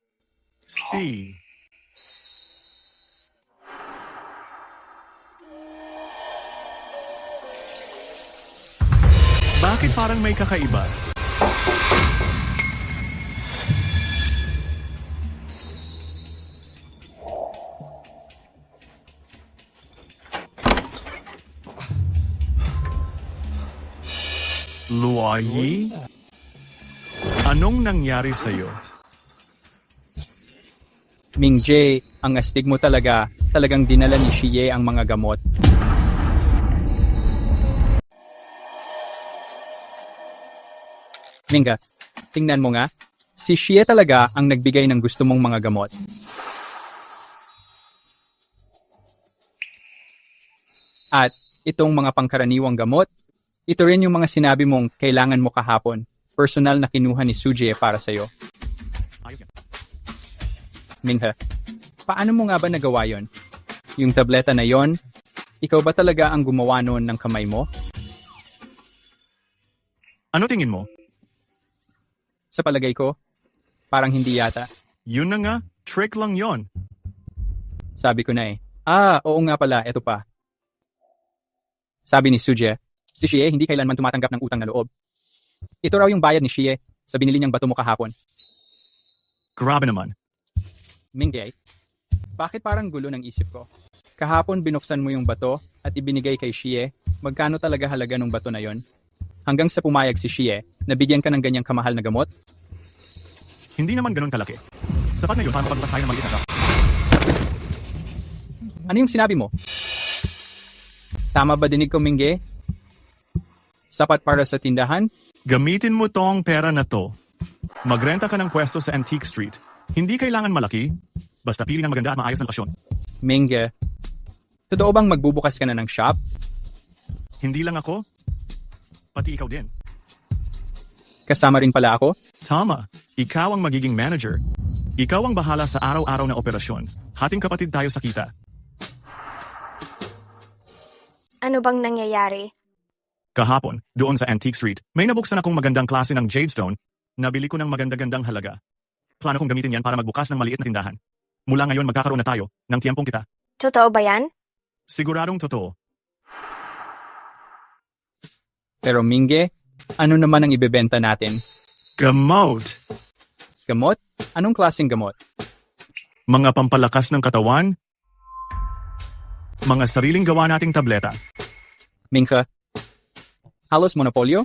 Bakit parang may kakaiba? Luayi? Anong nangyari sa'yo? Ming Jae, ang astig mo talagang dinala ni Shiye ang mga gamot. Mingga, tingnan mo nga. Si Shie talaga ang nagbigay ng gusto mong mga gamot. At itong mga pangkaraniwang gamot, ito rin yung mga sinabi mong kailangan mo kahapon. Personal na kinuha ni Sujie para sa'yo. Ayos yan. Mingha, paano mo nga ba nagawa yon? Yung tableta na yon, ikaw ba talaga ang gumawa noon ng kamay mo? Ano tingin mo? Sa palagay ko, parang hindi yata. Yun na nga, trick lang yon. Sabi ko na eh. Oo nga pala, eto pa. Sabi ni Sujie, si Shie hindi kailanman tumatanggap ng utang na loob. Ito raw yung bayad ni Shie sa binili niyang bato mo kahapon. Grabe naman. Mingge, bakit parang gulo ng isip ko? Kahapon binuksan mo yung bato at ibinigay kay Shie, magkano talaga halaga ng bato na yon? Hanggang sa pumayag si Shie, nabigyan ka ng ganyang kamahal na gamot? Hindi naman ganun kalaki. Sapat na yun para mapagpasahin ng maliit na shop. Ano yung sinabi mo? Tama ba dinig ko, Mingge? Sapat para sa tindahan? Gamitin mo tong pera na to. Magrenta ka ng pwesto sa Antique Street. Hindi kailangan malaki. Basta pili ng maganda at maayos na lokasyon. Mingge, totoo bang magbubukas ka na ng shop? Hindi lang ako. Pati ikaw din. Kasama rin pala ako? Tama. Ikaw ang magiging manager. Ikaw ang bahala sa araw-araw na operasyon. Hating kapatid tayo sa kita. Ano bang nangyayari? Kahapon, doon sa Antique Street, may nabuksan akong magandang klase ng Jadestone. Nabili ko ng maganda-gandang halaga. Plano kong gamitin yan para magbukas ng maliit na tindahan. Mula ngayon magkakaroon na tayo ng tiyampong kita. Totoo ba yan? Siguradong totoo. Pero Mingge, ano naman ang ibebenta natin? Gamot! Gamot? Anong klaseng gamot? Mga pampalakas ng katawan. Mga sariling gawa nating tableta. Mingka, halos monopolyo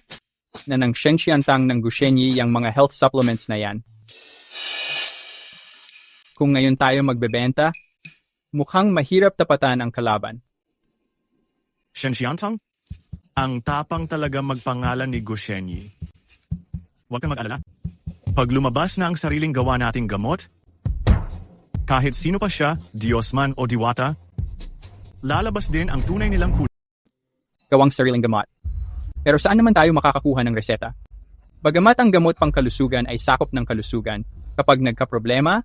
na ng Shenxiantang ng Gushenyi yung mga health supplements na yan. Kung ngayon tayo magbebenta, mukhang mahirap tapatan ang kalaban. Shenxiantang? Ang tapang talaga magpangalan ni Gushenyi. Huwag kang mag-alala. Pag lumabas na ang sariling gawa nating gamot, kahit sino pa siya, Diyos man o Diwata, lalabas din ang tunay nilang kulay. Gawang sariling gamot. Pero saan naman tayo makakakuha ng reseta? Bagamat ang gamot pang kalusugan ay sakop ng kalusugan, kapag nagkaproblema,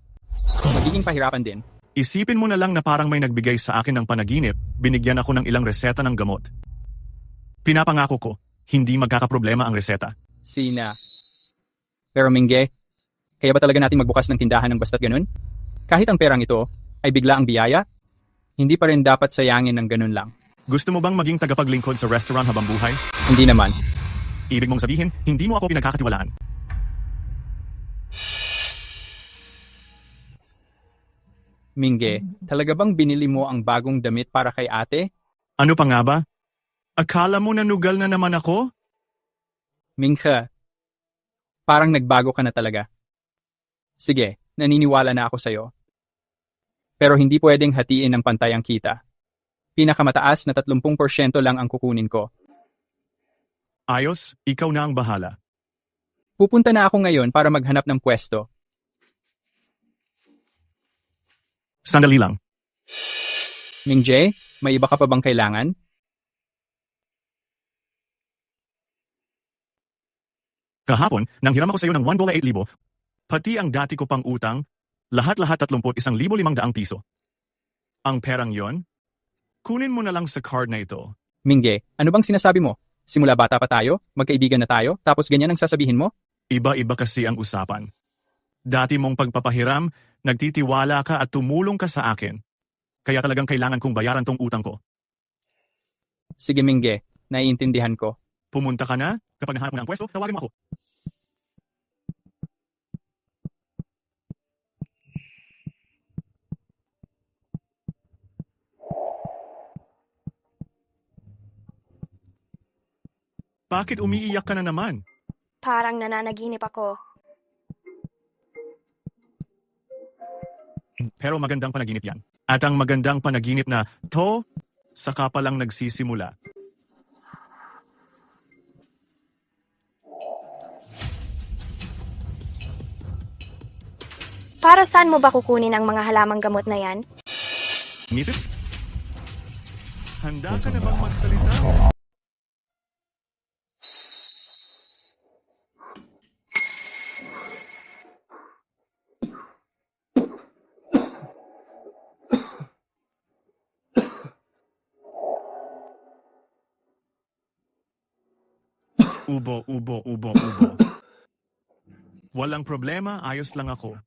magiging pahirapan din. Isipin mo na lang na parang may nagbigay sa akin ng panaginip, binigyan ako ng ilang reseta ng gamot. Pinapangako ko, hindi magkakaproblema ang reseta. Sina. Pero Mingge, kaya ba talaga natin magbukas ng tindahan ng basta't ganun? Kahit ang perang ito ay bigla ang biyaya, hindi pa rin dapat sayangin ng ganun lang. Gusto mo bang maging tagapaglingkod sa restaurant habang buhay? Hindi naman. Ibig mong sabihin, hindi mo ako pinagkakatiwalaan. Mingge, talaga bang binili mo ang bagong damit para kay ate? Ano pa nga ba? Akala mo nanugal na naman ako? Minghe, parang nagbago ka na talaga. Sige, naniniwala na ako sa'yo. Pero hindi pwedeng hatiin ng pantay ang kita. Pinakamataas na 30% lang ang kukunin ko. Ayos, ikaw na ang bahala. Pupunta na ako ngayon para maghanap ng pwesto. Sandali lang. Mingje, may iba ka pa bang kailangan? Kahapon, nang hiram ako sa iyo ng $1,800, pati ang dati ko pang utang, lahat-lahat 31,500 piso. Ang perang yon, kunin mo na lang sa card na ito. Mingge, ano bang sinasabi mo? Simula bata pa tayo, magkaibigan na tayo, tapos ganyan ang sasabihin mo? Iba-iba kasi ang usapan. Dati mong pagpapahiram, nagtitiwala ka at tumulong ka sa akin. Kaya talagang kailangan kong bayaran tong utang ko. Sige Mingge, naiintindihan ko. Pumunta ka na? Kapag nahanap mo na ang pwesto, tawagin mo ako. Bakit umiiyak ka na naman? Parang nananaginip ako. Pero magandang panaginip yan. At ang magandang panaginip na to, saka pa lang nagsisimula. Para saan mo ba kukunin ang mga halamang gamot na yan? Mrs. Handa ka na bang magsalita? Ubo. Walang problema, ayos lang ako.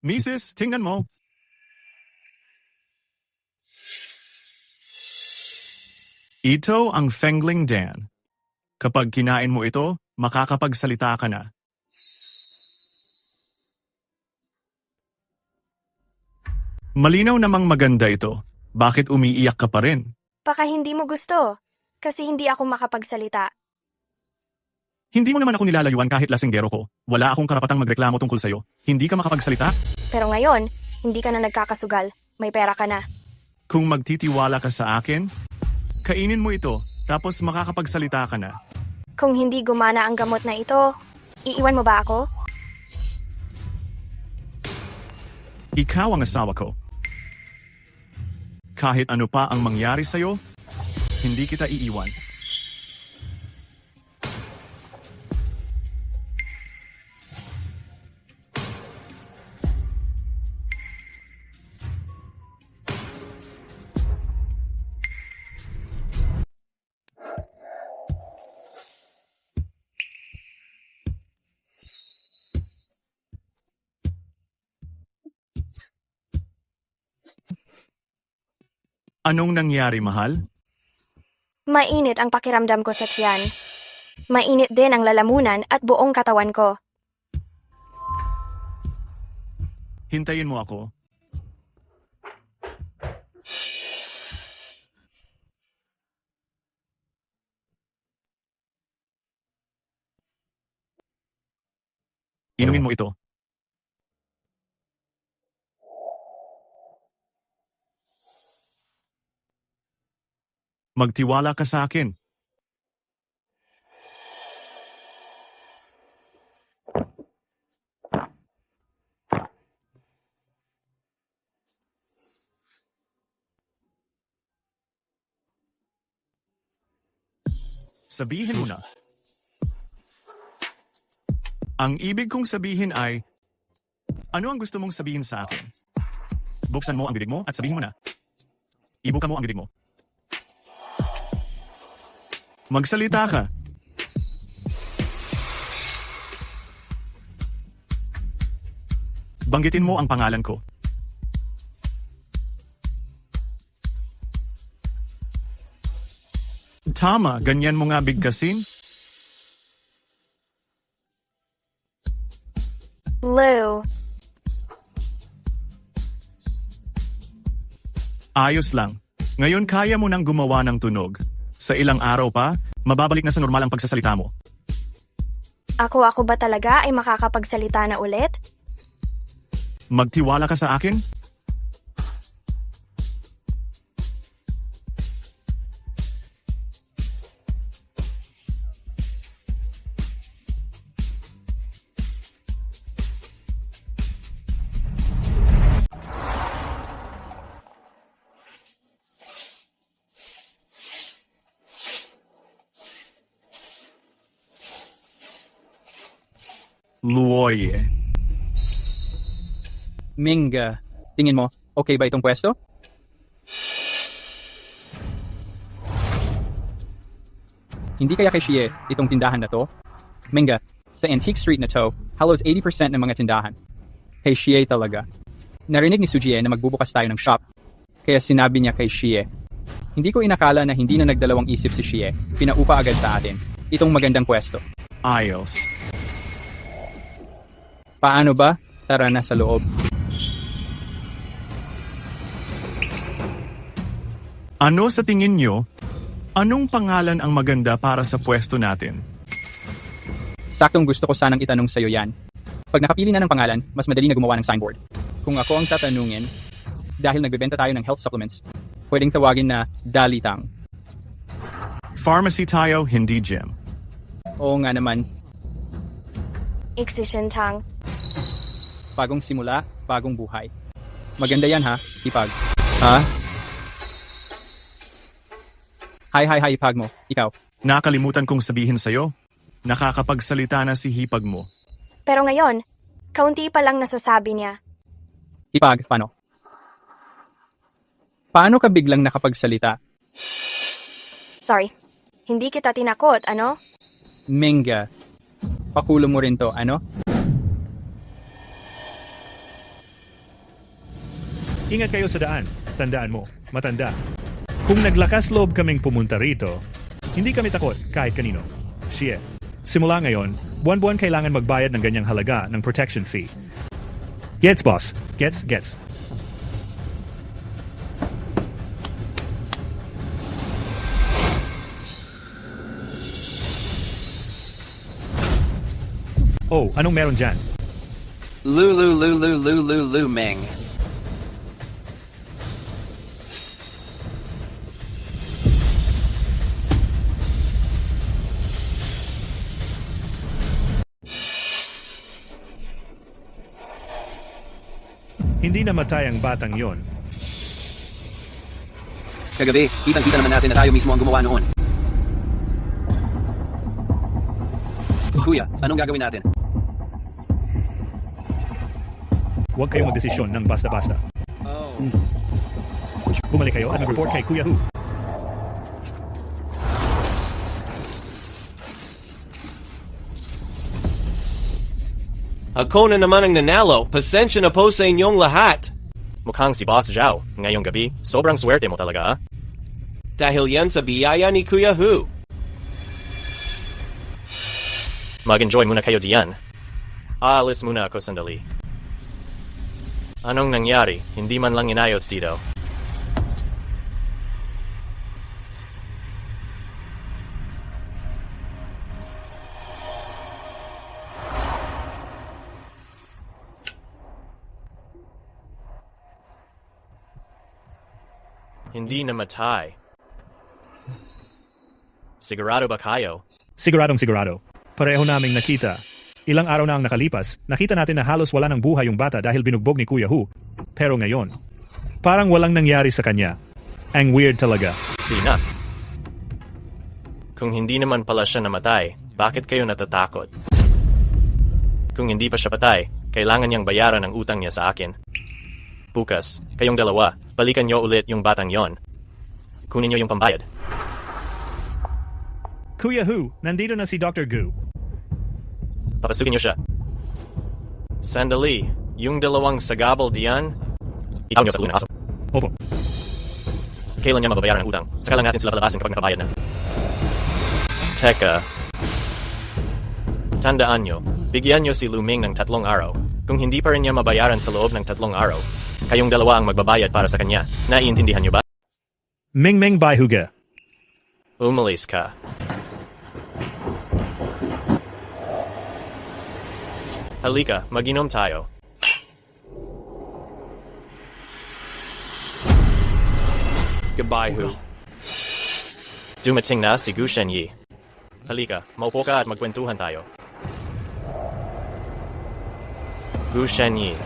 Mrs., tingnan mo. Ito ang Fengling Dan. Kapag kinain mo ito, makakapagsalita ka na. Malinaw namang maganda ito. Bakit umiiyak ka pa rin? Baka hindi mo gusto. Kasi hindi ako makapagsalita. Hindi mo naman ako nilalayuan kahit lasinggero ko. Wala akong karapatang magreklamo tungkol sa'yo. Hindi ka makapagsalita? Pero ngayon, hindi ka na nagkakasugal. May pera ka na. Kung magtitiwala ka sa akin, kainin mo ito, tapos makakapagsalita ka na. Kung hindi gumana ang gamot na ito, iiwan mo ba ako? Ikaw ang asawa ko. Kahit ano pa ang mangyari sa'yo, hindi kita iiwan. Anong nangyari, mahal? Mainit ang pakiramdam ko sa tiyan. Mainit din ang lalamunan at buong katawan ko. Hintayin mo ako. Inumin mo ito. Magtiwala ka sa akin. Sabihin mo na. Ang ibig kong sabihin ay, ano ang gusto mong sabihin sa akin? Buksan mo ang bibig mo at sabihin mo na. Ibuka mo ang bibig mo. Magsalita ka. Banggitin mo ang pangalan ko. Tama, ganyan mo nga bigkasin. Lou. Ayos lang. Ngayon kaya mo nang gumawa ng tunog. Sa ilang araw pa, mababalik na sa normal ang pagsasalita mo. Ako ba talaga ay makakapagsalita na ulit? Magtiwala ka sa akin? Luoy. Minga, tingin mo, okay ba itong pwesto? Hindi kaya kay Shie itong tindahan na to? Minga, sa Antique Street na to, halos 80% ng mga tindahan. Kay Shie talaga. Narinig ni Sujie na magbubukas tayo ng shop. Kaya sinabi niya kay Shie. Hindi ko inakala na hindi na nagdalawang isip si Shie. Pinaupa agad sa atin. Itong magandang pwesto. Ayos. Paano ba? Tara na sa loob. Ano sa tingin nyo? Anong pangalan ang maganda para sa pwesto natin? Saktong gusto ko sanang itanong sa'yo yan. Pag nakapili na ng pangalan, mas madali na gumawa ng signboard. Kung ako ang tatanungin, dahil nagbebenta tayo ng health supplements, pwedeng tawagin na Dalitang. Pharmacy tayo, hindi gym. Oo nga naman. Excision Tang. bagong simula, bagong buhay. Maganda yan ha, Hipag. Ha? Hi, Hipag mo. Ikaw. Nakalimutan kong sabihin sa'yo, nakakapagsalita na si Hipag mo. Pero ngayon, kaunti pa lang nasasabi niya. Hipag, paano? Paano ka biglang nakapagsalita? Sorry, hindi kita tinakot, ano? Minga. Pakulo mo rin to, ano? Ingat kayo sa daan. Tandaan mo, matanda. Kung naglakas loob kaming pumunta rito, hindi kami takot kahit kanino. Shie. Simula ngayon, buwan-buwan kailangan magbayad ng ganyang halaga ng protection fee. Gets, boss. Gets. Oh, anong meron dyan? Meng. Hindi namatay ang batang yon. Kagabi, kitang-kita naman natin na tayo mismo ang gumawa noon. Kuya, anong gagawin natin? Huwag kayong magdesisyon ng basta-basta. Bumalik kayo at mag-report kay Kuya Hu. Ako na naman ang nanalo. Pasensya na po sa inyong lahat. Mukhang si Boss Zhao, ngayong gabi, sobrang swerte mo talaga ah. Dahil yan sa biyaya ni Kuya Hu. Mag-enjoy muna kayo diyan. Aalis muna ako sandali. Anong nangyari? Hindi man lang inayos dito. Hindi namatay. Sigurado ba kayo? Siguradong sigurado. Pareho naming nakita. Ilang araw na ang nakalipas, nakita natin na halos wala ng buhay yung bata dahil binugbog ni Kuya Hu. Pero ngayon, parang walang nangyari sa kanya. Ang weird talaga. Sina? Kung hindi naman pala siya namatay, bakit kayo natatakot? Kung hindi pa siya patay, kailangan niyang bayaran ang utang niya sa akin. Bukas, kayong dalawa, balikan niyo ulit yung batang yon. Kunin niyo yung pambayad. Kuya Hu, nandito na si Dr. Gu. Papasukin niyo siya. Sandali, yung dalawang sagabal diyan, itaw niyo sa ulo ng aso. Opo. Kailan niya mababayaran ang utang? Saka lang natin sila palabasin kapag nakabayad na. Teka. Tandaan niyo, bigyan niyo si Luming ng 3 araw. Kung hindi pa rin niya mabayaran sa loob ng 3 araw, kayong dalawa ang magbabayad para sa kanya. Naiintindihan niyo ba? Ming Bai Huga. Umalis ka. Halika, mag-inom tayo. Goodbye, Hu. Dumating na si Gu Shenyi. Halika, maupo ka at magkwentuhan tayo. Gu Shenyi.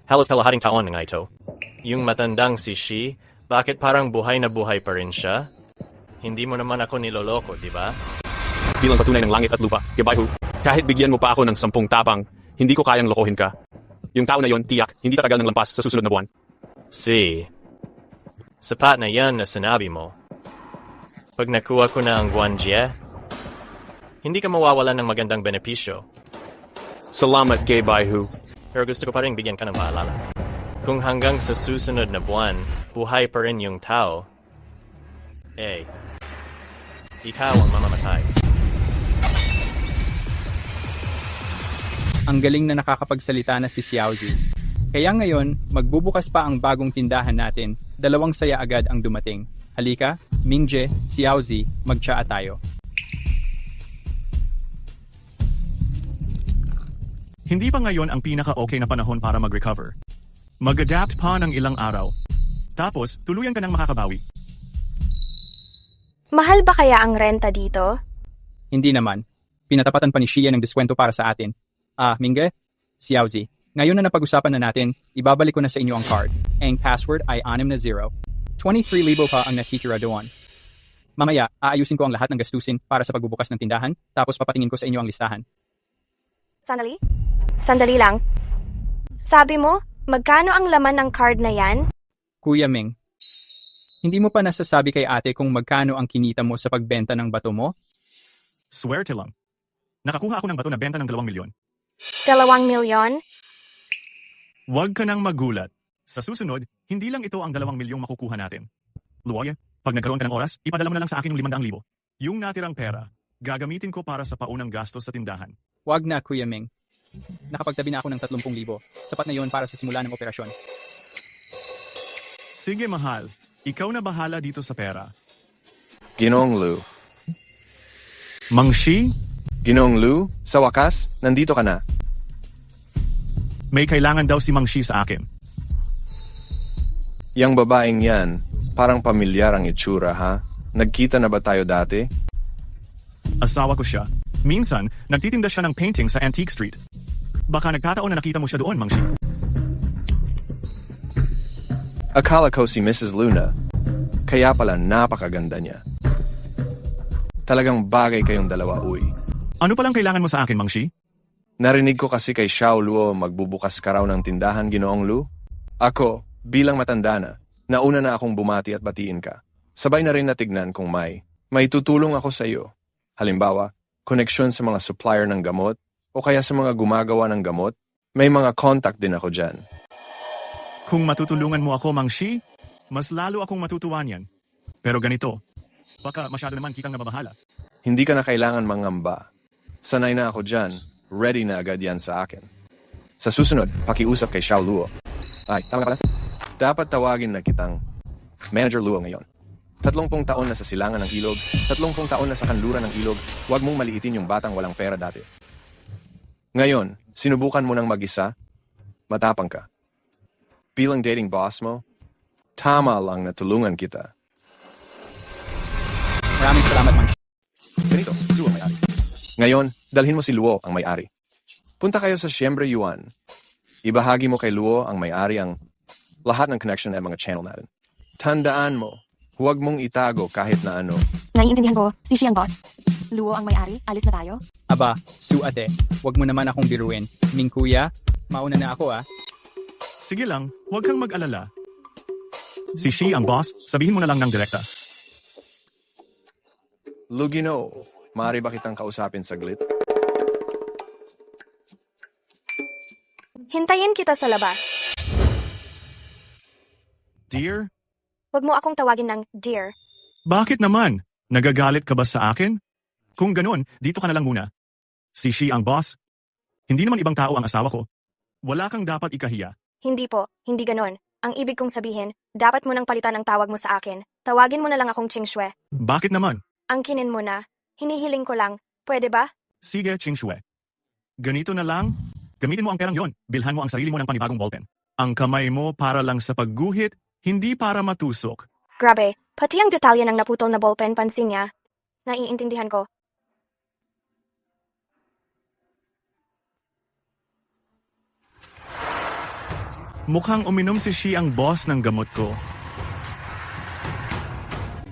Halos kalahating taon na nga ito. Yung matandang si Shi, bakit parang buhay na buhay pa rin siya? Hindi mo naman ako niloloko, di ba? Bilang patunay ng langit at lupa, goodbye, Hu. Kahit bigyan mo pa ako ng 10 tapang, hindi ko kayang lokohin ka. Yung tao na yon, tiyak, hindi tatagal ng lampas sa susunod na buwan. Sapat na yan na sinabi mo. Pag nakuha ko na ang Guanjie, hindi ka mawawalan ng magandang benepisyo. Salamat, goodbye, Hu. Pero gusto ko pa rin bigyan ka ng paalala. Kung hanggang sa susunod na buwan, buhay pa rin yung tao, ikaw ang mamamatay. Ang galing na nakakapagsalita na si Xiaozi. Kaya ngayon, magbubukas pa ang bagong tindahan natin. 2 saya agad ang dumating. Halika, Mingje, Xiaozi, magtsaa tayo. Hindi pa ngayon ang pinaka-okay na panahon para mag-recover. Mag-adapt pa ng ilang araw. Tapos, tuluyan ka ng makakabawi. Mahal ba kaya ang renta dito? Hindi naman. Pinatapatan pa ni Shia ng diskwento para sa atin. Mingge, Xiaozi, Ngayon na napag-usapan na natin, ibabalik ko na sa inyo ang card. Ang password ay 6 na 0. 23,000 pa ang natitira doon. Mamaya, aayusin ko ang lahat ng gastusin para sa pagbubukas ng tindahan, tapos papatingin ko sa inyo ang listahan. Sandali? Sandali lang. Sabi mo, magkano ang laman ng card na yan? Kuya Ming, hindi mo pa nasasabi kay ate kung magkano ang kinita mo sa pagbenta ng bato mo? Swerte lang. Nakakuha ako ng bato na benta ng 2 milyon. 2 milyon? Huwag ka nang magulat. Sa susunod, hindi lang ito ang 2 milyong makukuha natin. Luoya, pag nagkaroon ka ng oras, ipadala mo na lang sa akin yung 500,000. Yung natirang pera, gagamitin ko para sa paunang gastos sa tindahan. Wag na, Kuya Ming. Nakapagtabi na ako ng 30,000. Sapat na yon para sa simula ng operasyon. Sige, mahal. Ikaw na bahala dito sa pera. Ginoong Lu. Mang Shi, Ginoong Lu, sa wakas, nandito ka na. may kailangan daw si Mang Shi sa akin. Yang babaeng yan, parang pamilyar ang itsura, ha? Nagkita na ba tayo dati? Asawa ko siya. Minsan, nagtitinda siya ng painting sa Antique Street. Baka nagkataon na nakita mo siya doon, Mang Shi. Akala ko si Mrs. Luna. Kaya pala napakaganda niya. Talagang bagay kayong dalawa, uy. Ano palang kailangan mo sa akin, Mang Shi? Narinig ko kasi kay Xiao Luo magbubukas ka raw ng tindahan, Ginoong Lu. Ako, bilang matanda na, nauna na akong bumati at batiin ka. Sabay na rin natignan kung may tutulong ako sa iyo. Halimbawa, koneksyon sa mga supplier ng gamot o kaya sa mga gumagawa ng gamot. May mga contact din ako dyan. Kung matutulungan mo ako, Mang Shi, mas lalo akong matutuwa niyan. Pero ganito, baka masyado naman kitang nababahala. Hindi ka na kailangan mangamba. Sanay na ako dyan. Ready na agad yan sa akin. Sa susunod, pakiusap kay Xiao Luo. Ay, tama ka pala? Dapat tawagin na kitang Manager Luo ngayon. 30 taon na sa silangan ng ilog, 30 taon na sa kanluran ng ilog, huwag mong maliitin yung batang walang pera dati. Ngayon, sinubukan mo ng mag-isa, matapang ka. Bilang dating boss mo, tama lang na tulungan kita. Maraming salamat, Mang Shi. Ganito, Luo ang may-ari. Ngayon, dalhin mo si Luo ang may-ari. Punta kayo sa Siyempre Yuan. Ibahagi mo kay Luo ang may-ari ang lahat ng connection at mga channel natin. Tandaan mo, huwag mong itago kahit na ano. Naiintindihan ko, si Shi ang boss. Luo ang may-ari, alis na tayo? Aba, Su ate, wag mo naman akong biruin. Ming kuya, mauna na ako ah. Sige lang, huwag kang mag-alala. Si Shi ang boss, sabihin mo na lang ng direkta. Lugino, maaari ba kitang kausapin saglit? Hintayin kita sa labas. Dear? Huwag mo akong tawagin ng dear. Bakit naman? Nagagalit ka ba sa akin? Kung ganun, dito ka na lang muna. Si Shi ang boss. Hindi naman ibang tao ang asawa ko. Wala kang dapat ikahiya. Hindi po, hindi ganon. Ang ibig kong sabihin, dapat mo nang palitan ang tawag mo sa akin. Tawagin mo na lang akong Ching Shue. Bakit naman? Angkinin mo na. Hinihiling ko lang. Pwede ba? Sige, Ching Shue. Ganito na lang. Gamitin mo ang perang yon. Bilhan mo ang sarili mo ng panibagong ballpen. Ang kamay mo para lang sa pagguhit, hindi para matusok. Grabe, pati ang detalye ng naputol na ballpen pansin niya. Naiintindihan ko. Mukhang uminom si Shi ang boss ng gamot ko.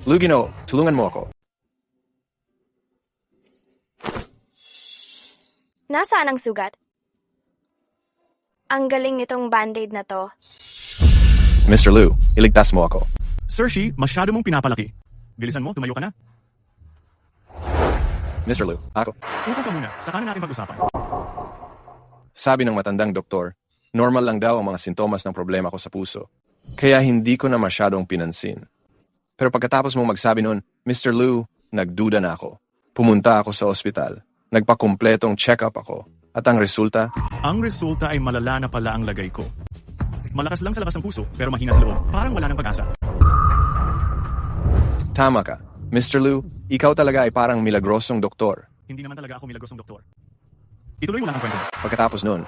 Lugino, tulungan mo ako. Nasaan ang sugat? Ang galing nitong band-aid na to. Mr. Lu, iligtas mo ako. Sir Shi, masyado mong pinapalaki. Bilisan mo, tumayo ka na. Mr. Lu, ako. Upo ka muna, saka na natin pag-usapan. Sabi ng matandang doktor, normal lang daw ang mga sintomas ng problema ko sa puso. Kaya hindi ko na masyadong pinansin. Pero pagkatapos mong magsabi nun, Mr. Lu, nagduda na ako. Pumunta ako sa ospital. Nagpakumpletong check-up ako. At ang resulta? Ang resulta ay malala na pala ang lagay ko. Malakas lang sa labas ng puso, pero mahina sa loob. Parang wala ng pag-asa. Tama ka. Mr. Lu, ikaw talaga ay parang milagrosong doktor. Hindi naman talaga ako milagrosong doktor. Ituloy mo lang ang kwento. Pagkatapos nun,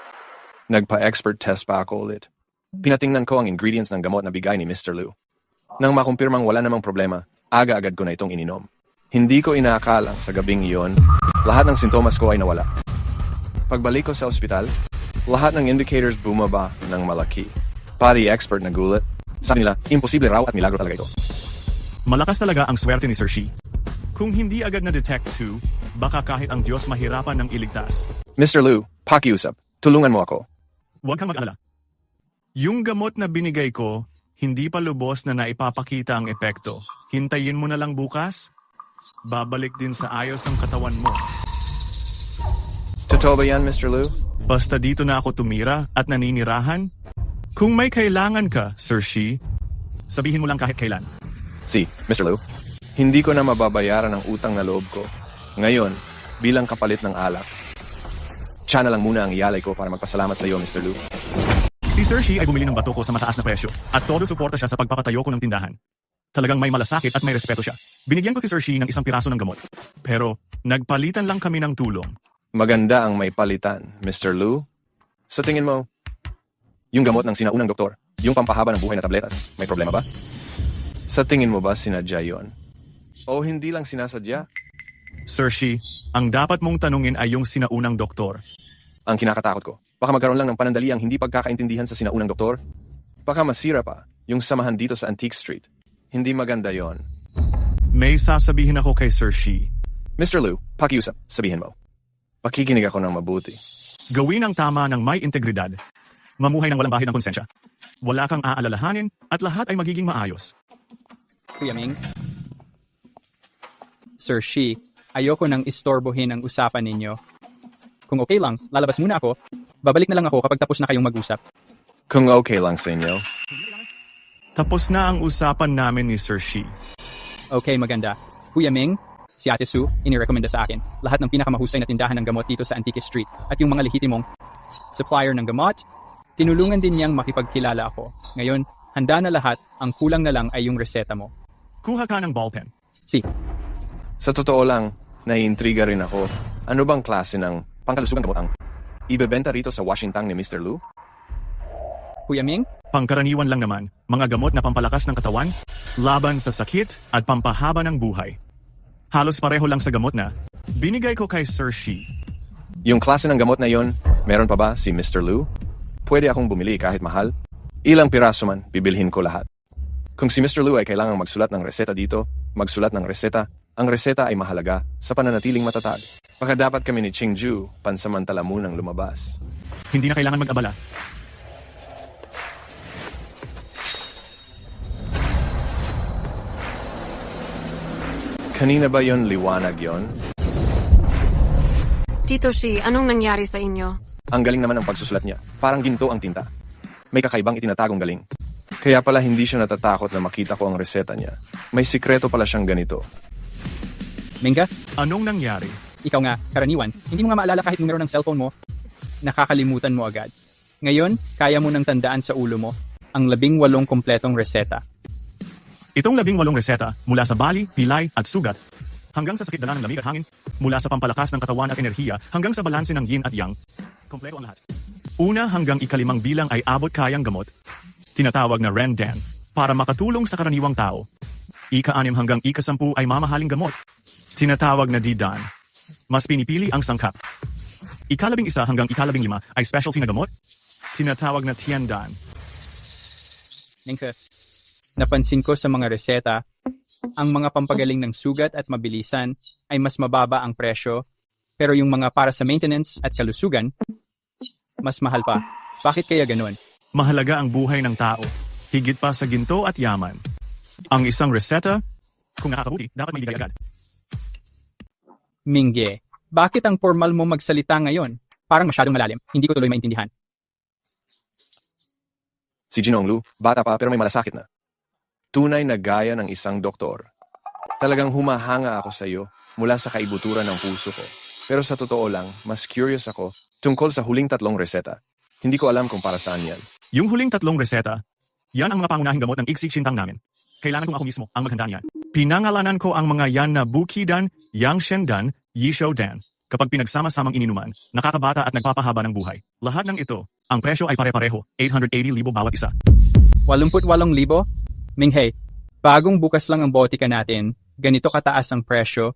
nagpa-expert test pa ako ulit. Pinatingnan ko ang ingredients ng gamot na bigay ni Mr. Lu. Nang makumpirmang wala namang problema, aga-agad ko na itong ininom. Hindi ko inaakalang sa gabing iyon, lahat ng sintomas ko ay nawala. Pagbalik ko sa ospital, Lahat ng indicators bumaba ng malaki. Pati expert na gulat. Sabi nila, imposible raw at milagro talaga ito. Malakas talaga ang swerte ni Sir Shi. Kung hindi agad na-detect 2, baka kahit ang Diyos mahirapan ng iligtas. Mr. Liu, pakiusap. Tulungan mo ako. Huwag kang mag-alala. Yung gamot na binigay ko, hindi pa lubos na naipapakita ang epekto. Hintayin mo na lang bukas. Babalik din sa ayos ang katawan mo. Totoo ba yan, Mr. Liu? Basta dito na ako tumira at naninirahan. Kung may kailangan ka, Sir Shi, sabihin mo lang kahit kailan. Si, Mr. Liu, hindi ko na mababayaran ang utang na loob ko. Ngayon, bilang kapalit ng alak, tiyan na lang muna ang iyalay ko para magpasalamat sa iyo, Mr. Liu. Si Sir Shi ay bumili ng bato ko sa mataas na presyo at todo suporta siya sa pagpapatayo ko ng tindahan. Talagang may malasakit at may respeto siya. Binigyan ko si Sir Shi ng isang piraso ng gamot. Pero, nagpalitan lang kami ng tulong. Maganda ang may palitan, Mr. Liu. Sa tingin mo, yung gamot ng sinaunang doktor, yung pampahaba ng buhay na tabletas, may problema ba? Sa tingin mo ba sinadya yon? O hindi lang sinasadya? Sir Shi, ang dapat mong tanungin ay yung sinaunang doktor. Ang kinakatakot ko, baka magkaroon lang ng panandali ang hindi pagkakaintindihan sa sinaunang doktor. Baka masira pa yung samahan dito sa Antique Street. Hindi maganda yon. May sasabihin ako kay Sir Shi. Mr. Liu, pakiusap, sabihin mo. Pakikinig ako ng mabuti. Gawin ang tama ng may integridad. Mamuhay ng walang bahid ng konsensya. Wala kang aalalahanin at lahat ay magiging maayos. Kuya Ming? Sir Shi, ayoko nang istorbohin ang usapan ninyo. Kung okay lang, lalabas muna ako. Babalik na lang ako kapag tapos na kayong mag-usap. Kung okay lang sa inyo. Tapos na ang usapan namin ni Sir Shi. Okay, maganda. Kuya Ming, si Ate Sue, inirekomenda sa akin lahat ng pinakamahusay na tindahan ng gamot dito sa Antique Street at yung mga lehitimong supplier ng gamot. Tinulungan din niyang makipagkilala ako. Ngayon, handa na lahat, ang kulang na lang ay yung reseta mo. Kuha ka ng ballpen. Si. Sa totoo lang, naiintriga rin ako. Ano bang klase ng pangkalusugang gamot ang ibebenta rito sa Washington ni Mr. Liu? Kuya Ming? Pangkaraniwan lang naman, mga gamot na pampalakas ng katawan, laban sa sakit at pampahaba ng buhay. Halos pareho lang sa gamot na binigay ko kay Sir Shi. Yung klase ng gamot na yon, meron pa ba si Mr. Liu? Pwede akong bumili kahit mahal? Ilang piraso man, bibilhin ko lahat. Kung si Mr. Liu ay kailangang magsulat ng reseta dito, magsulat ng reseta, ang reseta ay mahalaga sa pananatiling matatag. Baka dapat kami ni Chingju pansamantala munang lumabas. Hindi na kailangan mag-abala. Kanina ba yon liwanag yon? Tito Shi, anong nangyari sa inyo? Ang galing naman ng pagsusulat niya. Parang ginto ang tinta. May kakaibang itinatagong galing. Kaya pala hindi siya natatakot na makita ko ang reseta niya. May sikreto pala siyang ganito. Mingga? Anong nangyari? Ikaw nga, karaniwan, hindi mo nga maalala kahit numero ng cellphone mo. Nakakalimutan mo agad. Ngayon, kaya mo nang tandaan sa ulo mo ang 18 kompletong reseta. Itong 18 reseta mula sa bali, pilay at sugat hanggang sa sakit dala ng lamig at hangin, mula sa pampalakas ng katawan at enerhiya hanggang sa balanse ng yin at yang. Kompleto ang lahat. Una hanggang ika-5 bilang ay abot kayang gamot, tinatawag na Rendan, para makatulong sa karaniwang tao. Ika-6 hanggang ika-10 ay mamahaling gamot, tinatawag na Didan. Mas pinipili ang sangkap. Ika-11 hanggang ika-15 ay specialty na gamot, tinatawag na Tiandan. Mingka, napansin ko sa mga reseta, ang mga pampagaling ng sugat at mabilisan ay mas mababa ang presyo, pero yung mga para sa maintenance at kalusugan, mas mahal pa. Bakit kaya ganun? Mahalaga ang buhay ng tao, higit pa sa ginto at yaman. Ang isang reseta, kung nakakabuti, dapat may agad. Mingge, bakit ang formal mo magsalita ngayon? Parang masyadong malalim, hindi ko tuloy maintindihan. Si Jinong Lu, bata pa pero may malasakit na. Tunay na gaya ng isang doktor. Talagang humahanga ako sa iyo mula sa kaibuturan ng puso ko. Pero sa totoo lang, mas curious ako tungkol sa huling 3 reseta. Hindi ko alam kung para saan yan. Yung huling 3 reseta, yan ang mga pangunahing gamot ng Iksik Shintang namin. Kailangan kong ako mismo ang maghanda niyan. Pinangalanan ko ang mga yan na Bukidan, Yangshendan, Yishoudan. Kapag pinagsama-samang ininuman, nakakabata at nagpapahaba ng buhay. Lahat ng ito, ang presyo ay pare-pareho, 880,000 bawat isa. 88,000? Minghe, bagong bukas lang ang botika natin, ganito kataas ang presyo,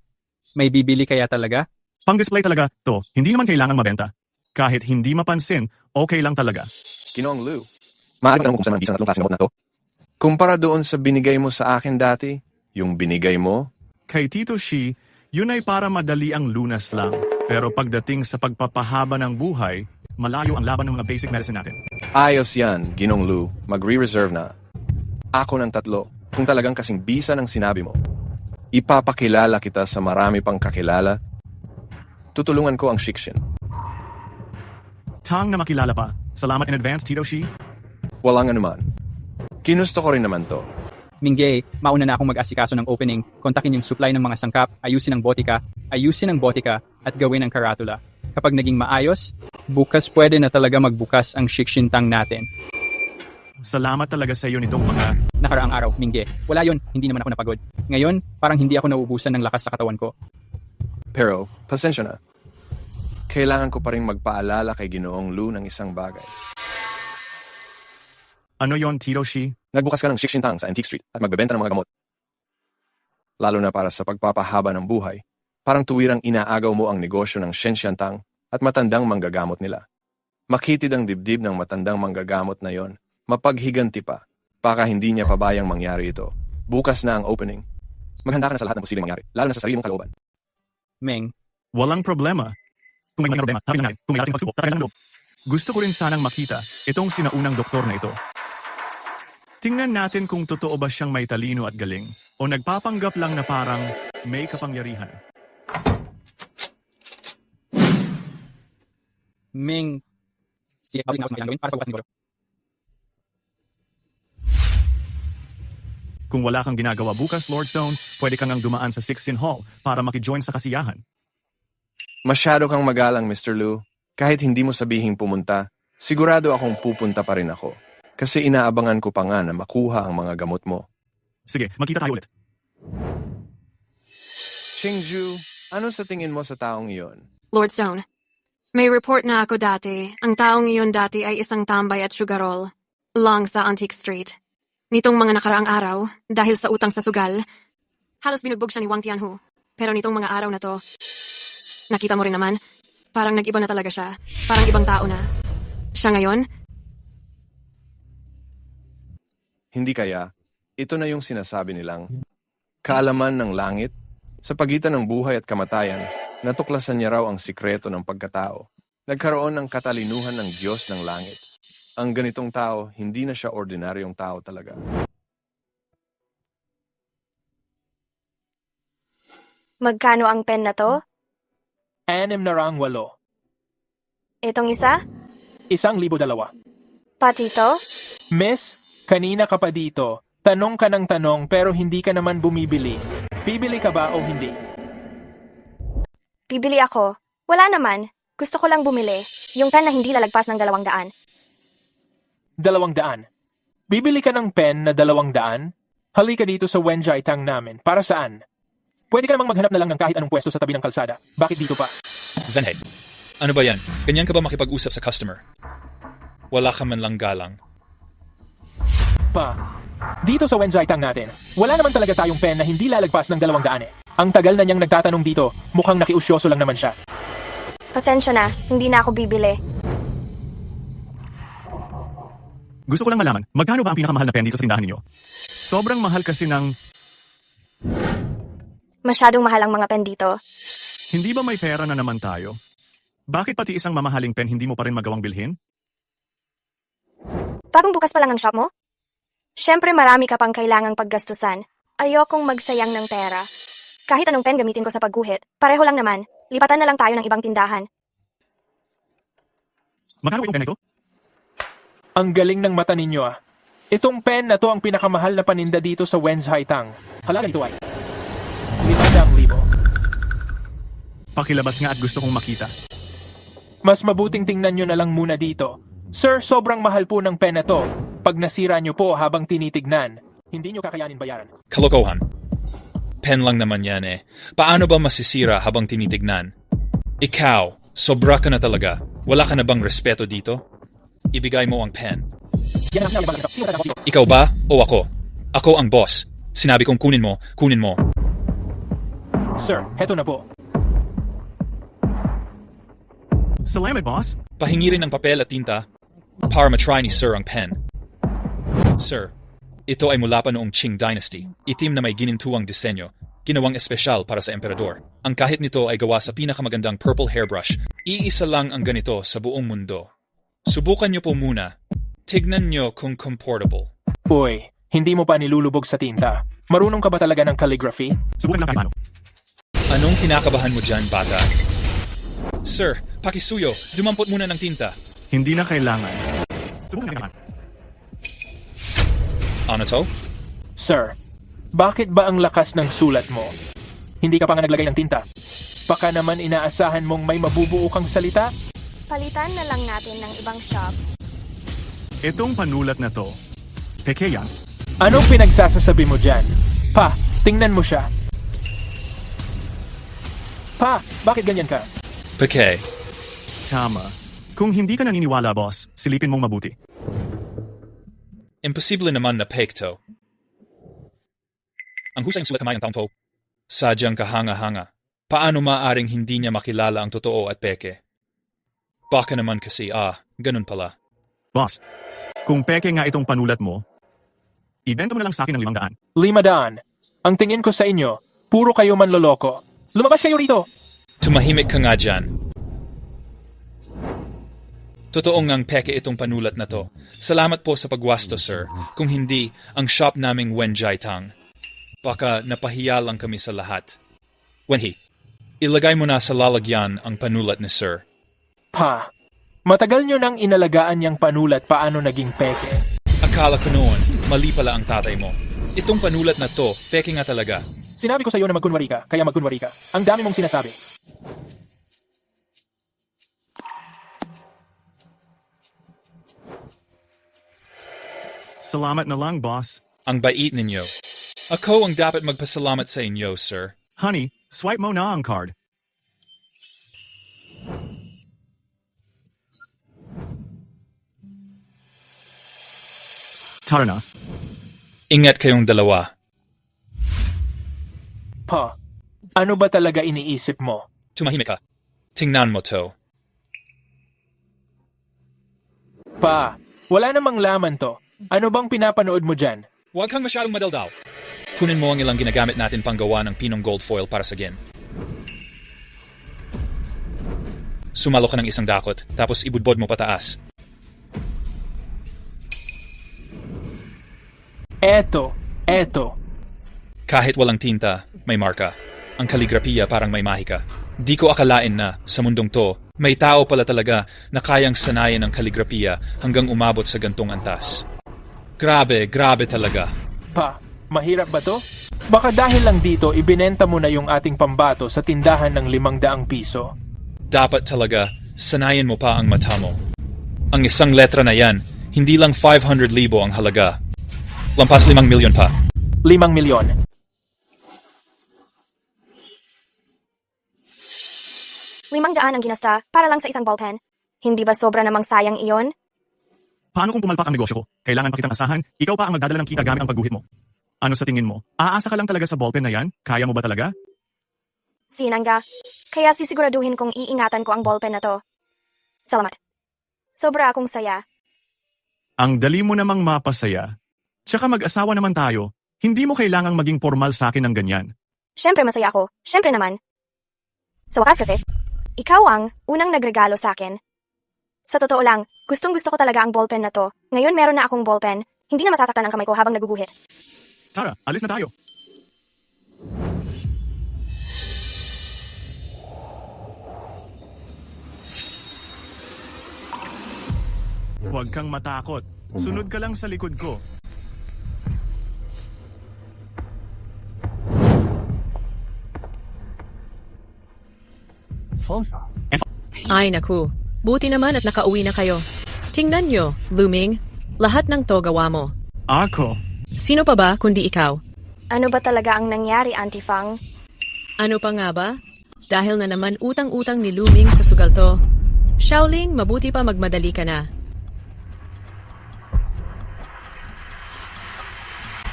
may bibili kaya talaga? Pang-display talaga to, hindi naman kailangan mabenta. Kahit hindi mapansin, okay lang talaga. Ginoong Lou, maaari mo kung saan ang isang tatlong klaseng gamot na to? Kumpara doon sa binigay mo sa akin dati, yung binigay mo, Kay Tito Shi, yun ay para madali ang lunas lang. Pero pagdating sa pagpapahaba ng buhay, malayo ang laban ng mga basic medicine natin. ayos yan, Ginoong Lou, magre-reserve na. Ako ng 3, kung talagang kasing bisa ng sinabi mo. Ipapakilala kita sa marami pang kakilala. Tutulungan ko ang Shikshin. Tang na makilala pa. Salamat in advance, Tito Shi. Walang anuman. Kinusto ko rin naman to. Mingge, mauna na akong mag-asikaso ng opening, kontakin yung supply ng mga sangkap, ayusin ang botika, at gawin ang karatula. Kapag naging maayos, bukas pwede na talaga magbukas ang Shikshintang natin. Salamat talaga sa iyo nitong mga... Nakaraang araw, Mingge. Wala yon, hindi naman ako napagod. Ngayon, parang hindi ako nauubusan ng lakas sa katawan ko. Pero, pasensya na. Kailangan ko pa rin magpaalala kay Ginoong Lou ng isang bagay. Ano yon, Tito Shi? Nagbukas ka ng Shikshintang sa Antique Street at magbebenta ng mga gamot. Lalo na para sa pagpapahaba ng buhay, parang tuwirang inaagaw mo ang negosyo ng Shenxiantang at matandang manggagamot nila. Makitid ang dibdib ng matandang manggagamot na yon. Mapaghiganti pa. Baka hindi niya pabayang mangyari ito. Bukas na ang opening. Maghanda ka na sa lahat ng posibleng mangyari, lalo na sa sarili mong kalooban. Meng. Walang problema. Kung may problema, sabi na natin. Kung may ating pagsubok, tatay lang loob. Gusto ko rin sanang makita itong sinaunang doktor na ito. Tingnan natin kung totoo ba siyang may talino at galing o nagpapanggap lang na parang may kapangyarihan. Meng. Sige, balik na ako sa mga para sa bukas negosyo. Kung wala kang ginagawa bukas, Lord Stone, pwede kang dumaan sa 16 Hall para makijoin sa kasiyahan. Masyado kang magalang, Mr. Lou. Kahit hindi mo sabihing pumunta, sigurado akong pupunta pa rin ako. Kasi inaabangan ko pa nga na makuha ang mga gamot mo. Sige, magkita tayo ulit. Chingju, ano sa tingin mo sa taong iyon? Lord Stone, may report na ako dati. Ang taong iyon dati ay isang tambay at sugarol lang sa Antique Street. Nitong mga nakaraang araw, dahil sa utang sa sugal, halos binugbog siya ni Wang Tianhu. Pero nitong mga araw na to, nakita mo rin naman, parang nag-iba na talaga siya. Parang ibang tao na. Siya ngayon, Hindi kaya, ito na yung sinasabi nilang kaalaman ng langit. Sa pagitan ng buhay at kamatayan, natuklasan niya raw ang sikreto ng pagkatao. Nagkaroon ng katalinuhan ng Diyos ng langit. Ang ganitong tao, hindi na siya ordinaryong tao talaga. Magkano ang pen na to? 6,800. Itong isa? 1,200. Pati to? Miss, kanina ka pa dito. Tanong ka ng tanong pero hindi ka naman bumibili. Bibili ka ba o hindi? Bibili ako. Wala naman. Gusto ko lang bumili. Yung pen na hindi lalagpas ng 200. 200. Bibili ka ng pen na 200? Halika dito sa Wenjiaitang namin. Para saan? Pwede ka namang maghanap na lang ng kahit anong pwesto sa tabi ng kalsada. Bakit dito pa? Zenhei, ano ba yan? Ganyan ka ba makipag-usap sa customer? Wala ka man lang galang. Pa, dito sa Wenjiaitang natin, wala naman talaga tayong pen na hindi lalagpas ng 200 eh. Ang tagal na niyang nagtatanong dito, mukhang nakiusyoso lang naman siya. Pasensya na, hindi na ako bibili. Gusto ko lang malaman, magkano ba ang pinakamahal na pen dito sa tindahan ninyo? Sobrang mahal kasi ng... Masyadong mahal ang mga pen dito. Hindi ba may pera na naman tayo? Bakit pati isang mamahaling pen hindi mo pa rin magawang bilhin? Bagong bukas pa lang ang shop mo? Siyempre marami ka pang kailangang paggastusan. Ayokong magsayang ng pera. Kahit anong pen gamitin ko sa pagguhit, pareho lang naman. Lipatan na lang tayo ng ibang tindahan. Magkano itong pen na ito? Ang galing ng mata ninyo ah. Itong pen na to ang pinakamahal na paninda dito sa Wenjiaitang. Halaga nito ay 500,000. Pakilabas nga at gusto kong makita. Mas mabuting tingnan nyo na lang muna dito. Sir, sobrang mahal po ng pen na to. Pag nasira nyo po habang tinitignan, hindi nyo kakayanin bayaran. Kalokohan. Pen lang naman yan eh. Paano ba masisira habang tinitignan? Ikaw, sobra ka na talaga. Wala ka na bang respeto dito? Ibigay mo ang pen. Ikaw ba o ako? Ako ang boss. Sinabi kong kunin mo, kunin mo. Sir, heto na po. Salamat, boss. Pahingi rin ng papel at tinta para matry ni Sir ang pen. Sir, ito ay mula pa noong Qing Dynasty. Itim na may ginintuang disenyo. Ginawang espesyal para sa emperador. Ang kahit nito ay gawa sa pinakamagandang purple hairbrush. Iisa lang ang ganito sa buong mundo. Subukan niyo po muna. Tignan niyo kung comfortable. Uy, hindi mo pa nilulubog sa tinta. Marunong ka ba talaga ng calligraphy? Subukan lang kahit ano. Anong kinakabahan mo dyan, bata? Sir, pakisuyo. Dumampot muna ng tinta. Hindi na kailangan. Subukan lang kahit ano. Ano to? Sir, bakit ba ang lakas ng sulat mo? Hindi ka pa nga naglagay ng tinta. Baka naman inaasahan mong may mabubuo kang salita? Palitan na lang natin ng ibang shop. Itong panulat na to, peke yan. Anong pinagsasasabi mo dyan? Pa, tingnan mo siya. Pa, bakit ganyan ka? Peke. Tama. Kung hindi ka naniniwala, boss, silipin mong mabuti. Imposible naman na fake to. Ang husay ng sulat kamay ng taong to, sadyang kahanga-hanga. Paano maaring hindi niya makilala ang totoo at peke? Baka naman kasi, ganun pala. Boss, kung peke nga itong panulat mo, ibenta mo na lang sa akin ng 500. 500. Ang tingin ko sa inyo, puro kayo manloloko. Lumabas kayo rito! Tumahimik ka nga dyan. Totoo ngang peke itong panulat na to. Salamat po sa pagwasto, sir. Kung hindi, ang shop naming Wenjai Tang. Baka napahiya lang kami sa lahat. Wenhi, ilagay mo na sa lalagyan ang panulat ni sir. Pa, matagal nyo nang inalagaan niyang panulat paano naging peke. Akala ko noon, mali pala ang tatay mo. Itong panulat na to, peke nga talaga. Sinabi ko sa iyo na magkunwari ka, kaya magkunwari ka. Ang dami mong sinasabi. Salamat na lang, boss. Ang bait ninyo. Ako ang dapat magpasalamat sa inyo, sir. Honey, swipe mo na ang card. Tara na. Ingat kayong dalawa. Pa, ano ba talaga iniisip mo? Tumahimik ka. Tingnan mo to. Pa, wala namang laman to. Ano bang pinapanood mo dyan? Huwag kang masyadong madaldaw. Kunin mo ang ilang ginagamit natin panggawa ng pinong gold foil para sa gin. Sumalo ka ng isang dakot, tapos ibudbod mo pataas. Eto. Kahit walang tinta, may marka. Ang kaligrapiya parang may mahika. Di ko akalain na, sa mundong to, may tao pala talaga na kayang sanayin ang kaligrapiya hanggang umabot sa gantong antas. Grabe talaga. Pa, mahirap ba to? Baka dahil lang dito, ibinenta mo na yung ating pambato sa tindahan ng 500 piso. Dapat talaga, sanayin mo pa ang mata mo. Ang isang letra na yan, hindi lang 500,000 ang halaga. Lampas 5 milyon pa. 5 milyon. 500 ang ginasta para lang sa isang ballpen. Hindi ba sobra namang sayang iyon? Paano kung pumalpak ang negosyo ko? Kailangan pa kitang asahan, ikaw pa ang magdadala ng kita gamit ang pagguhit mo. Ano sa tingin mo? Aasa ka lang talaga sa ballpen na yan? Kaya mo ba talaga? Sinangga. Kaya sisiguraduhin kong iingatan ko ang ballpen na to. Salamat. Sobra akong saya. Ang dali mo namang mapasaya. Tsaka mag-asawa naman tayo. Hindi mo kailangang maging formal sa akin ng ganyan. Siyempre masaya ako. Siyempre naman. Sa wakas kasi, ikaw ang unang nagregalo sa akin. Sa totoo lang, gustong-gusto ko talaga ang ballpen na to. Ngayon meron na akong ballpen. Hindi na masasaktan ang kamay ko habang naguguhit. Tara, alis na tayo. Huwag kang matakot. Sunod ka lang sa likod ko. Ay naku, buti naman at nakauwi na kayo. Tingnan nyo, Luming, lahat ng to gawa mo. Ako? Sino pa ba kundi ikaw? Ano ba talaga ang nangyari, Auntie Fang? Ano pa nga ba? Dahil na naman utang-utang ni Luming sa sugal to. Shaoling, mabuti pa magmadali ka na.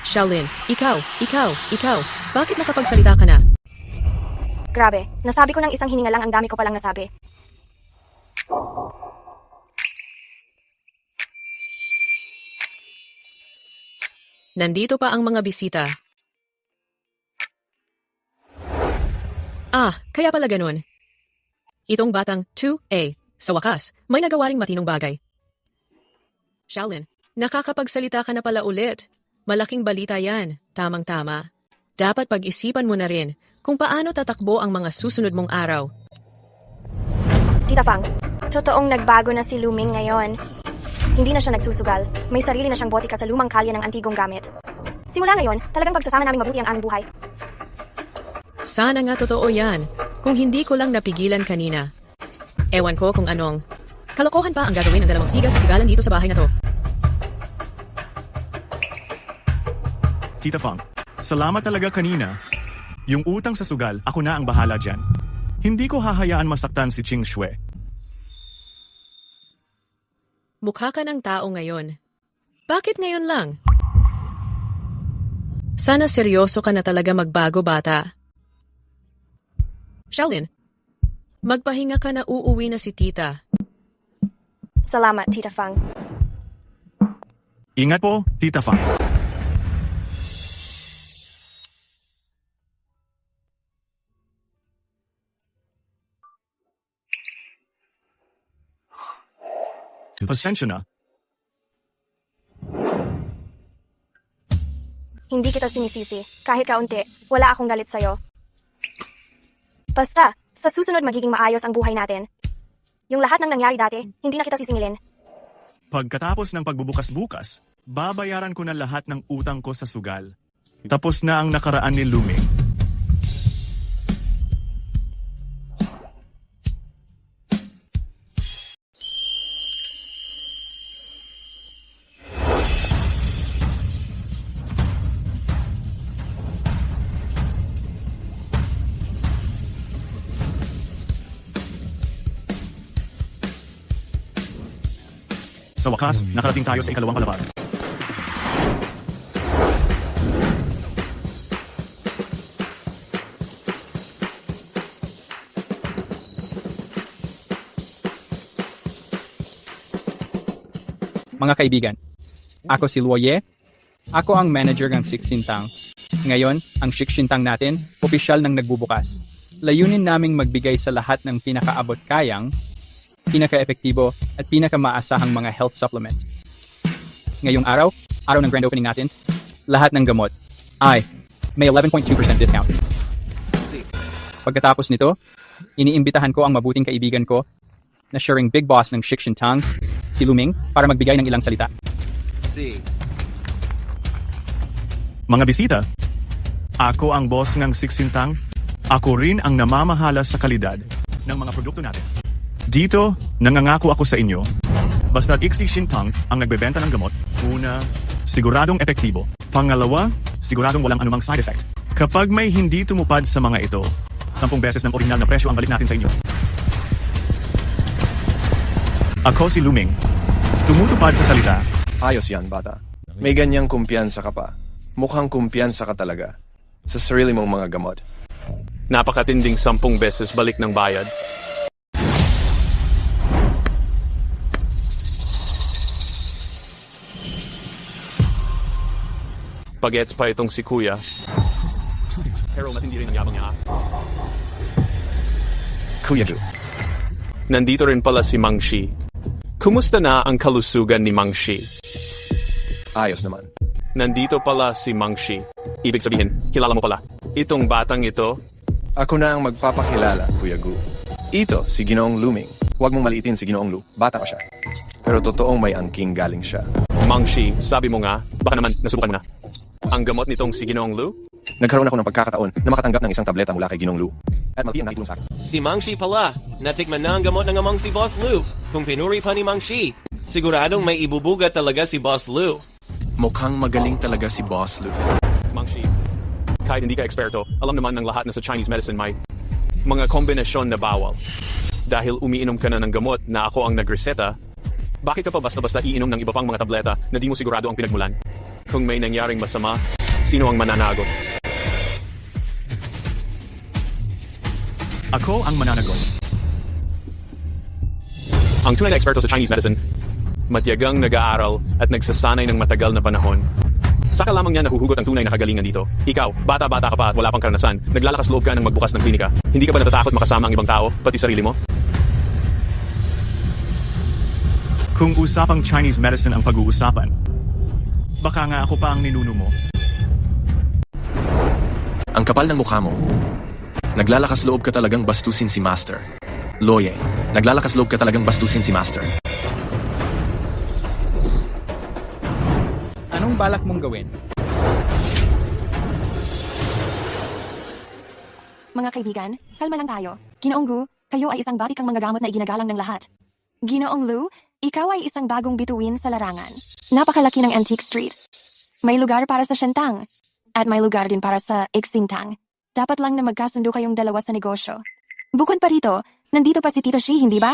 Shaolin, ikaw, bakit nakapagsalita ka na? Grabe, nasabi ko ng isang hininga lang ang dami ko palang nasabi. Nandito pa ang mga bisita. Kaya pala ganun. Itong batang 2A, sa wakas, may nagawa ring matinong bagay. Shaolin, nakakapagsalita ka na pala ulit. Malaking balita yan, tamang-tama. Dapat pag-isipan mo na rin kung paano tatakbo ang mga susunod mong araw. Tita Fang, totoong nagbago na si Luming ngayon. Hindi na siya nagsusugal. May sarili na siyang botika sa lumang kalye ng antigong gamit. Simula ngayon, talagang pagsasama namin mabuti ang aming buhay. Sana nga totoo yan, kung hindi ko lang napigilan kanina. Ewan ko kung anong kalokohan pa ang gagawin ng dalawang siga sa sugalan dito sa bahay na to. Tita Fang, salamat talaga kanina. Yung utang sa sugal, ako na ang bahala dyan. Hindi ko hahayaan masaktan si Ching Shui. Mukha ka ng tao ngayon. Bakit ngayon lang? Sana seryoso ka na talaga magbago, bata. Shaolin, magpahinga ka na, uuwi na si tita. Salamat, Tita Fang. Ingat po, Tita Fang. Pasensya na. Hindi kita sinisisi. Kahit kaunti, wala akong galit sa'yo. Basta, sa susunod magiging maayos ang buhay natin. Yung lahat ng nangyari dati, hindi na kita sisingilin. Pagkatapos ng pagbubukas-bukas, babayaran ko na lahat ng utang ko sa sugal. Tapos na ang nakaraan ni Luming. Sa wakas, nakarating tayo sa ikalawang palapag. Mga kaibigan, ako si Luoye. Ako ang manager ng Sixintang. Ngayon, ang Sixintang natin, opisyal nang nagbubukas. Layunin naming magbigay sa lahat ng pinakaabot-kayang, pinaka-epektibo at pinaka-maasahang mga health supplement. Ngayong araw ng grand opening natin, lahat ng gamot ay may 11.2% discount. Pagkatapos nito, iniimbitahan ko ang mabuting kaibigan ko na sharing big boss ng Sixintang, si Luming, para magbigay ng ilang salita. Mga bisita, ako ang boss ng Sixintang. Ako rin ang namamahala sa kalidad ng mga produkto natin. Dito, nangangako ako sa inyo, basta't Sixintang ang nagbebenta ng gamot, una, siguradong epektibo. Pangalawa, siguradong walang anumang side effect. Kapag may hindi tumupad sa mga ito, 10 beses ng original na presyo ang balik natin sa inyo. Ako si Luming. Tumutupad sa salita. Ayos yan, bata. May ganyang kumpiyansa ka pa. Mukhang kumpiyansa ka talaga sa sarili mong mga gamot. Napakatinding 10 beses balik ng bayad. Pagets pa itong si Kuya. Pero matindi rin ang yabang niya. Kuya Gu. Nandito rin pala si Mang Shi. Kumusta na ang kalusugan ni Mang Shi? Ayos naman. Nandito pala si Mang Shi. Ibig sabihin, kilala mo pala. Itong batang ito? Ako na ang magpapakilala, Kuya Gu. Ito, si Ginoong Luming. Huwag mong maliitin si Ginoong Lu. Bata pa siya. Pero totoong may angking galing siya. Mang Shi, sabi mo nga, baka naman nasubukan mo na. Ang gamot nitong si Ginoong Lu? Nagkaroon ako ng pagkakataon na makatanggap ng isang tableta mula kay Ginoong Lu. At malaki ang nakitulong sa akin. Si Mang Shi pala. Natikman na ang gamot ng among si Boss Lu. Kung pinuri pa ni Mang Shi, siguradong may ibubuga talaga si Boss Lu. Mukhang magaling talaga si Boss Lu. Mang Shi, kahit hindi ka eksperto, alam naman ng lahat na sa Chinese medicine may mga kombinasyon na bawal. Dahil umiinom ka na ng gamot na ako ang nagreseta, bakit ka pa basta-basta iinom ng iba pang mga tableta na di mo sigurado ang pinagmulan? Kung may nangyaring masama, sino ang mananagot? Ako ang mananagot. Ang tunay na eksperto sa Chinese medicine, matyagang nag-aaral at nagsasanay ng matagal na panahon Saka lamang niya nahuhugot ang tunay na kagalingan dito. Ikaw, bata-bata ka pa at wala pang karanasan, naglalakas loob ka ng magbukas ng klinika. Hindi ka ba natatakot makasama ang ibang tao, pati sarili mo? Kung usapang Chinese medicine ang pag-uusapan, baka nga ako pa ang ninuno mo. Ang kapal ng mukha mo. Naglalakas loob ka talagang bastusin si Master. Loye, naglalakas loob ka talagang bastusin si Master. Anong balak mong gawin? Mga kaibigan, kalma lang tayo. Ginoong Gu, kayo ay isang batikang manggagamot na iginagalang ng lahat. Ginoong Lu, ikaw ay isang bagong bituin sa larangan. Napakalaki ng Antique Street. May lugar para sa Shentang. At may lugar din para sa Ixingtang. Dapat lang na magkasundo kayong dalawa sa negosyo. Bukod pa rito, nandito pa si Tito Shi, hindi ba?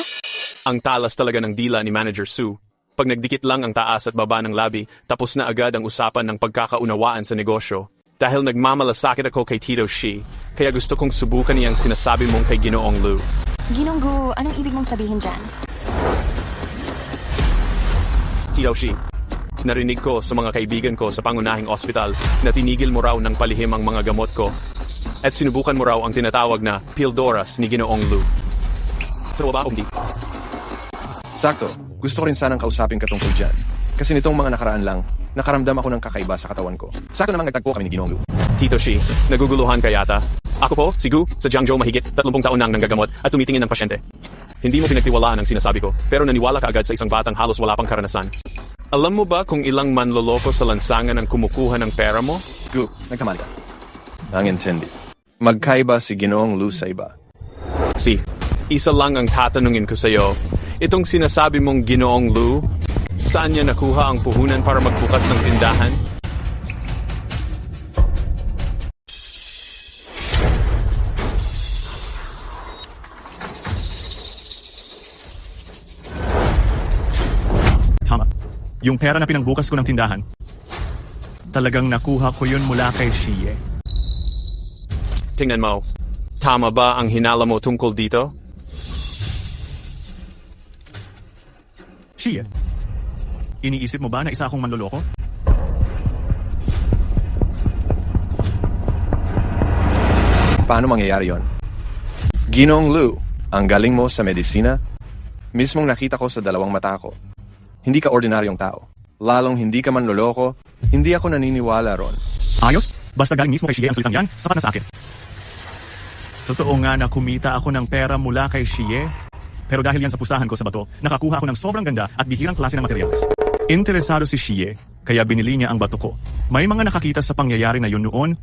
Ang talas talaga ng dila ni Manager Su. Pag nagdikit lang ang taas at baba ng labi, tapos na agad ang usapan ng pagkakaunawaan sa negosyo. Dahil nagmamalasakit ako kay Tito Shi, kaya gusto kong subukan niyang sinasabi mong kay Ginoong Lu. Ginoong Gu, anong ibig mong sabihin dyan? Tito Shi, narinig ko sa mga kaibigan ko sa pangunahing ospital na tinigil mo raw ng palihim ang mga gamot ko at sinubukan mo raw ang tinatawag na Pildoras ni Ginoong Lu. Totoo ba o hindi? Sakto. Gusto ko rin sanang kausapin ka tungkol dyan. Kasi nitong mga nakaraan lang, nakaramdam ako ng kakaiba sa katawan ko. Sakto namang nagtagpo kami ni Ginoong Lu. Tito Shi, naguguluhan ka yata. Ako po, si Gu, sa Jiangzhou mahigit 30 taon nang nanggagamot at tumitingin ng pasyente. Hindi mo pinagtiwalaan ang sinasabi ko, pero naniwala ka agad sa isang batang halos wala pang karanasan. Alam mo ba kung ilang manloloko sa lansangan ang kumukuha ng pera mo? Gu, nagkamali ka. Ang intindi. Magkaiba si Ginoong Lu sa iba. Si, isa lang ang tatanungin ko sa iyo. Itong sinasabi mong Ginoong Lu, saan niya nakuha ang puhunan para magbukas ng tindahan? Tama. Yung pera na pinangbukas ko ng tindahan, talagang nakuha ko yun mula kay Shie. Tingnan mo, tama ba ang hinala mo tungkol dito? Shie, iniisip mo ba na isa akong manloloko? Paano mangyayari yon? Ginoong Lu, ang galing mo sa medisina? Mismong nakita ko sa dalawang mata ko. Hindi ka ordinaryong tao. Lalong hindi ka manloloko, hindi ako naniniwala ron. Ayos, basta galing mismo kay Shie ang salitang yan, sapat na sa akin. Totoo nga na kumita ako ng pera mula kay Shie, pero dahil yan sa pusahan ko sa bato, nakakuha ako ng sobrang ganda at bihirang klase ng materyales. Interesado si Shie, kaya binili niya ang bato ko. May mga nakakita sa pangyayari na yun noon.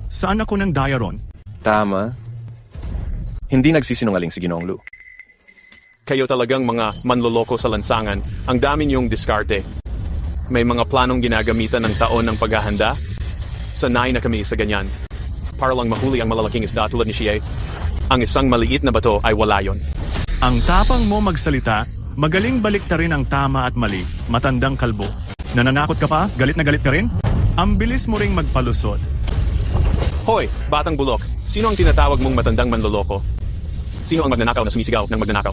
Saan ako ng daya ron? Tama. Hindi nagsisinungaling si Ginoong Lu. Kayo talagang mga manloloko sa lansangan. Ang dami niyong diskarte. May mga planong ginagamitan ng taon ng paghahanda. Sanay na kami sa ganyan. Para lang mahuli ang malalaking isda tulad ni Shie. Ang isang maliit na bato ay wala yon. Ang tapang mo magsalita, magaling baliktarin ang tama at mali, matandang kalbo. Nananakot ka pa? Galit na galit ka rin? Ang bilis mo ring magpalusot. Hoy, batang bulok, sino ang tinatawag mong matandang manloloko? Sino ang magnanakaw na sumisigaw ng magnanakaw?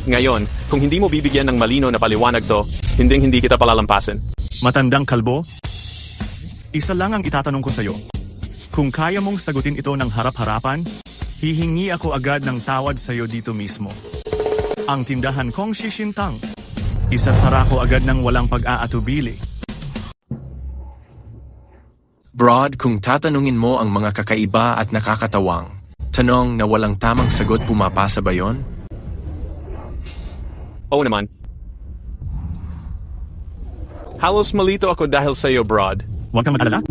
Ngayon, kung hindi mo bibigyan ng malino na paliwanag to, hindi kita palalampasin. Matandang kalbo? Isa lang ang itatanong ko sa'yo. Kung kaya mong sagutin ito ng harap-harapan, hihingi ako agad ng tawad sa'yo dito mismo. Ang tindahan kong Shishintang, isasara ko agad ng walang pag-aatubili. Broad, kung tatanungin mo ang mga kakaiba at nakakatawang, tanong na walang tamang sagot pumapasa ba yon? Oo naman. Halos malito ako dahil sa iyo, Broad. Huwag kang mag-alala.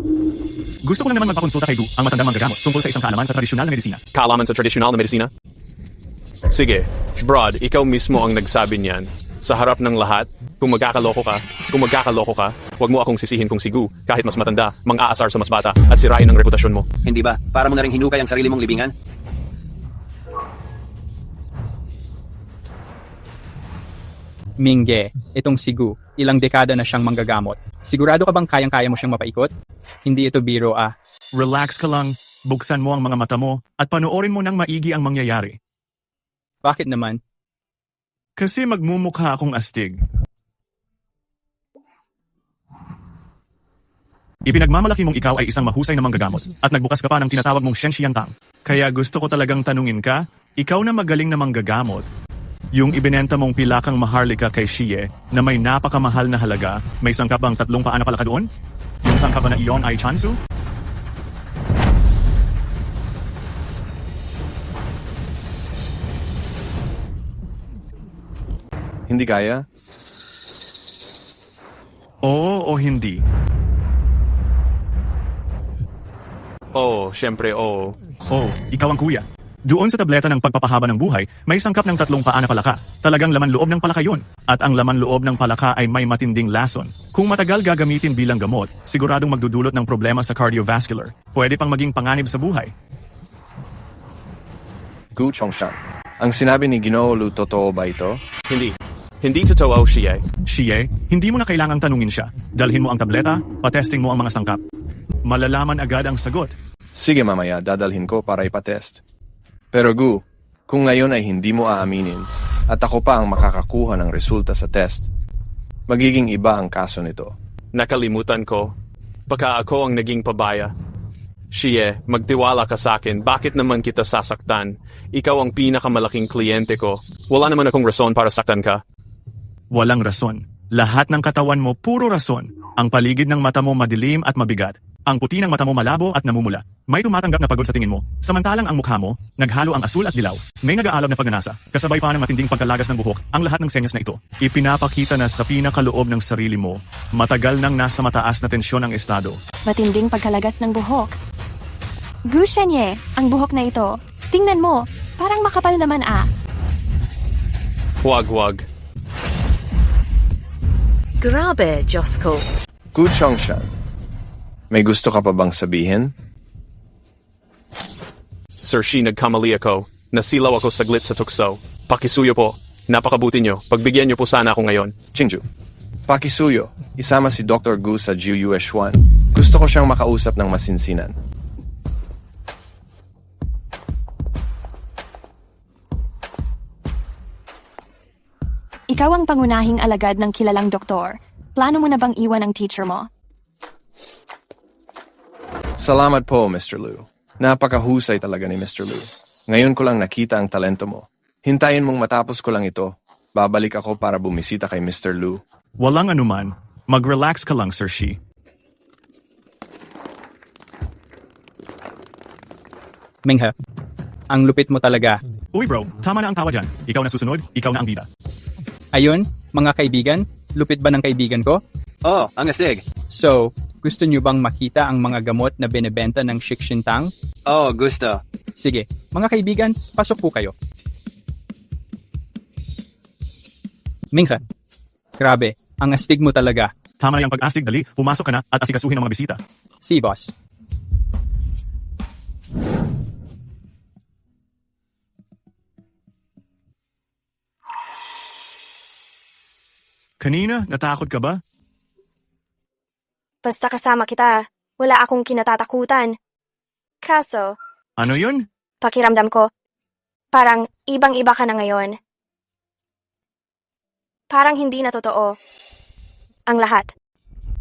Gusto ko lang naman magpakonsulta kay Gu, ang matandang manggagamot, tungkol sa isang kaalaman sa tradisyonal na medisina. Kaalaman sa tradisyonal na medisina? Sige, Broad, ikaw mismo ang nagsabi niyan. Sa harap ng lahat, kung magkakaloko ka, huwag mo akong sisihin kung si Gu, kahit mas matanda, mang-aasar sa mas bata, at sirain ang reputasyon mo. Hindi ba? Para mo na rin hinukay ang sarili mong libingan? Mingge, itong si Gu, ilang dekada na siyang manggagamot. Sigurado ka bang kayang-kaya mo siyang mapaikot? Hindi ito biro ah. Relax ka lang, buksan mo ang mga mata mo, at panoorin mo ng maigi ang mangyayari. Bakit naman? Kasi magmumukha akong astig. Ipinagmamalaki mong ikaw ay isang mahusay na manggagamot at nagbukas ka pa ng tinatawag mong Shen Tang. Kaya gusto ko talagang tanungin ka, ikaw na magaling na manggagamot. Yung ibinenta mong pilakang maharlika kay Xie na may napakamahal na halaga, may sangkap bang 3 paa na palaka doon? Yung sangkap ba na iyon ay Chansu? Hindi kaya? Oo o hindi? Oo, syempre oo. Oh, ikaw ang kuya. Doon sa tableta ng pagpapahaba ng buhay, may sangkap ng 3 paa na palaka. Talagang laman loob ng palaka yun. At ang laman loob ng palaka ay may matinding lason. Kung matagal gagamitin bilang gamot, siguradong magdudulot ng problema sa cardiovascular. Pwede pang maging panganib sa buhay. Gu Chongshan, ang sinabi ni Ginoo Lu totoo ba ito? Hindi. Hindi totoo, Xie. Xie, hindi mo na kailangang tanungin siya. Dalhin mo ang tableta, patesting mo ang mga sangkap. Malalaman agad ang sagot. Sige mamaya, dadalhin ko para ipatest. Pero Gu, kung ngayon ay hindi mo aaminin at ako pa ang makakakuha ng resulta sa test, magiging iba ang kaso nito. Nakalimutan ko. Baka ako ang naging pabaya. Xie, magtiwala ka sa akin. Bakit naman kita sasaktan? Ikaw ang pinakamalaking kliyente ko. Wala naman akong rason para saktan ka. Walang rason. Lahat ng katawan mo puro rason. Ang paligid ng mata mo madilim at mabigat. Ang puti ng mata mo malabo at namumula. May tumatanggap na pagod sa tingin mo. Samantalang ang mukha mo, naghalo ang asul at dilaw. May nag-aalab na pagnanasa. Kasabay pa ng matinding pagkalagas ng buhok. Ang lahat ng senyas na ito, ipinapakita na sa pinakaloob ng sarili mo, matagal nang nasa mataas na tensyon ang estado. Matinding pagkalagas ng buhok. Gu Shenye, ang buhok na ito. Tingnan mo, parang makapal naman ah. Huwag. Grabe, Diyos ko. Gu Chongshan, may gusto ka pa bang sabihin? Sir Shi, nagkamali ako. Nasilaw ako saglit sa tukso. Pakisuyo po. Napakabuti nyo. Pagbigyan nyo po sana ako ngayon. Qingju, pakisuyo. Isama si Dr. Gu sa Jiu Yueshuan. Gusto ko siyang makausap ng masinsinan. Ikaw ang pangunahing alagad ng kilalang doktor. Plano mo na bang iwan ang teacher mo? Salamat po, Mr. Lu. Napakahusay talaga ni Mr. Lu. Ngayon ko lang nakita ang talento mo. Hintayin mong matapos ko lang ito. Babalik ako para bumisita kay Mr. Lu. Walang anuman. Mag-relax ka lang, Sir Shi. Minghe, ang lupit mo talaga. Uy bro, tama na ang tawa dyan. Ikaw na susunod, ikaw na ang bida. Ayun, mga kaibigan, lupit ba ng kaibigan ko? Oh, ang astig. So, gusto nyo bang makita ang mga gamot na binebenta ng Shixintang? Oh, gusto. Sige, mga kaibigan, pasok po kayo. Minghe, grabe, ang astig mo talaga. Tama na yung pag-astig, dali, pumasok ka na at asikasuhin ang mga bisita. Si boss. Kanina, natakot ka ba? Basta kasama kita, wala akong kinatatakutan. Kaso, Ano yun? pakiramdam ko, parang ibang-iba ka na ngayon. Parang hindi na totoo. Ang lahat.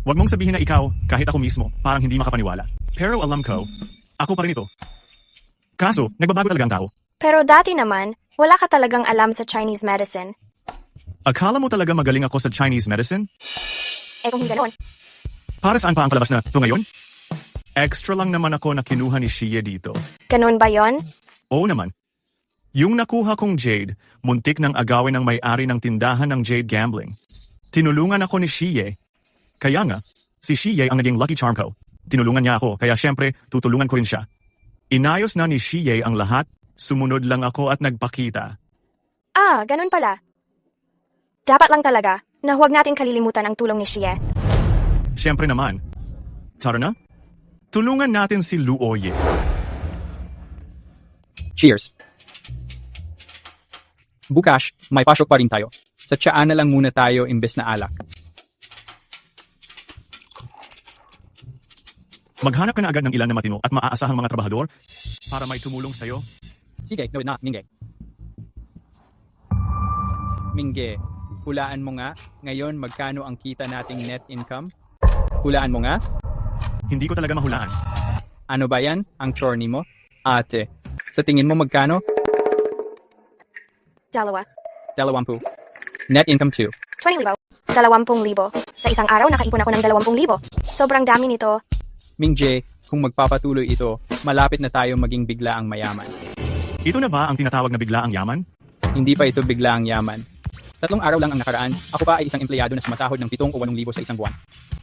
Huwag mong sabihin na ikaw, kahit ako mismo, parang hindi makapaniwala. Pero alam ko, ako pa rin ito. Kaso, nagbabago talaga ang tao. Pero dati naman, wala ka talagang alam sa Chinese medicine. Akala mo talaga magaling ako sa Chinese medicine? Kung hindi ganoon. Para saan pa ang palabas na ito ngayon? Extra lang naman ako na kinuha ni Xie dito. Ganun ba yon? Oo naman. Yung nakuha kong Jade, muntik ng agawin ng may-ari ng tindahan ng Jade Gambling. Tinulungan ako ni Xie. Kaya nga, si Xie ang naging lucky charm ko. Tinulungan niya ako, kaya syempre, tutulungan ko rin siya. Inayos na ni Xie ang lahat, sumunod lang ako at nagpakita. Ah, ganun pala. Dapat lang talaga na huwag natin kalilimutan ang tulong ni Xie. Syempre naman. Tara na? Tulungan natin si Lu Oye. Cheers. Bukas, may pasok pa rin tayo. Sa tiyaan na lang muna tayo imbes na alak. Maghanap ka na agad ng ilan na matino at maaasahang mga trabahador para may tumulong sa'yo. Sige, no na, Mingge. Mingge, hulaan mo nga, ngayon magkano ang kita nating net income? Hulaan mo nga? Hindi ko talaga mahulaan. Ano ba yan? Ang chorny mo? Ate, sa tingin mo magkano? 2. 20. Net income 2. 20,000. 20,000. Sa isang araw nakaipon ako ng 20,000. Sobrang dami nito. Ming-Jae, kung magpapatuloy ito, malapit na tayo maging biglaang mayaman. Ito na ba ang tinatawag na bigla ang yaman? Hindi pa ito biglaang yaman. 3 araw lang ang nakaraan, ako pa ay isang empleyado na sumasahod ng 7 o 8,000 sa isang buwan.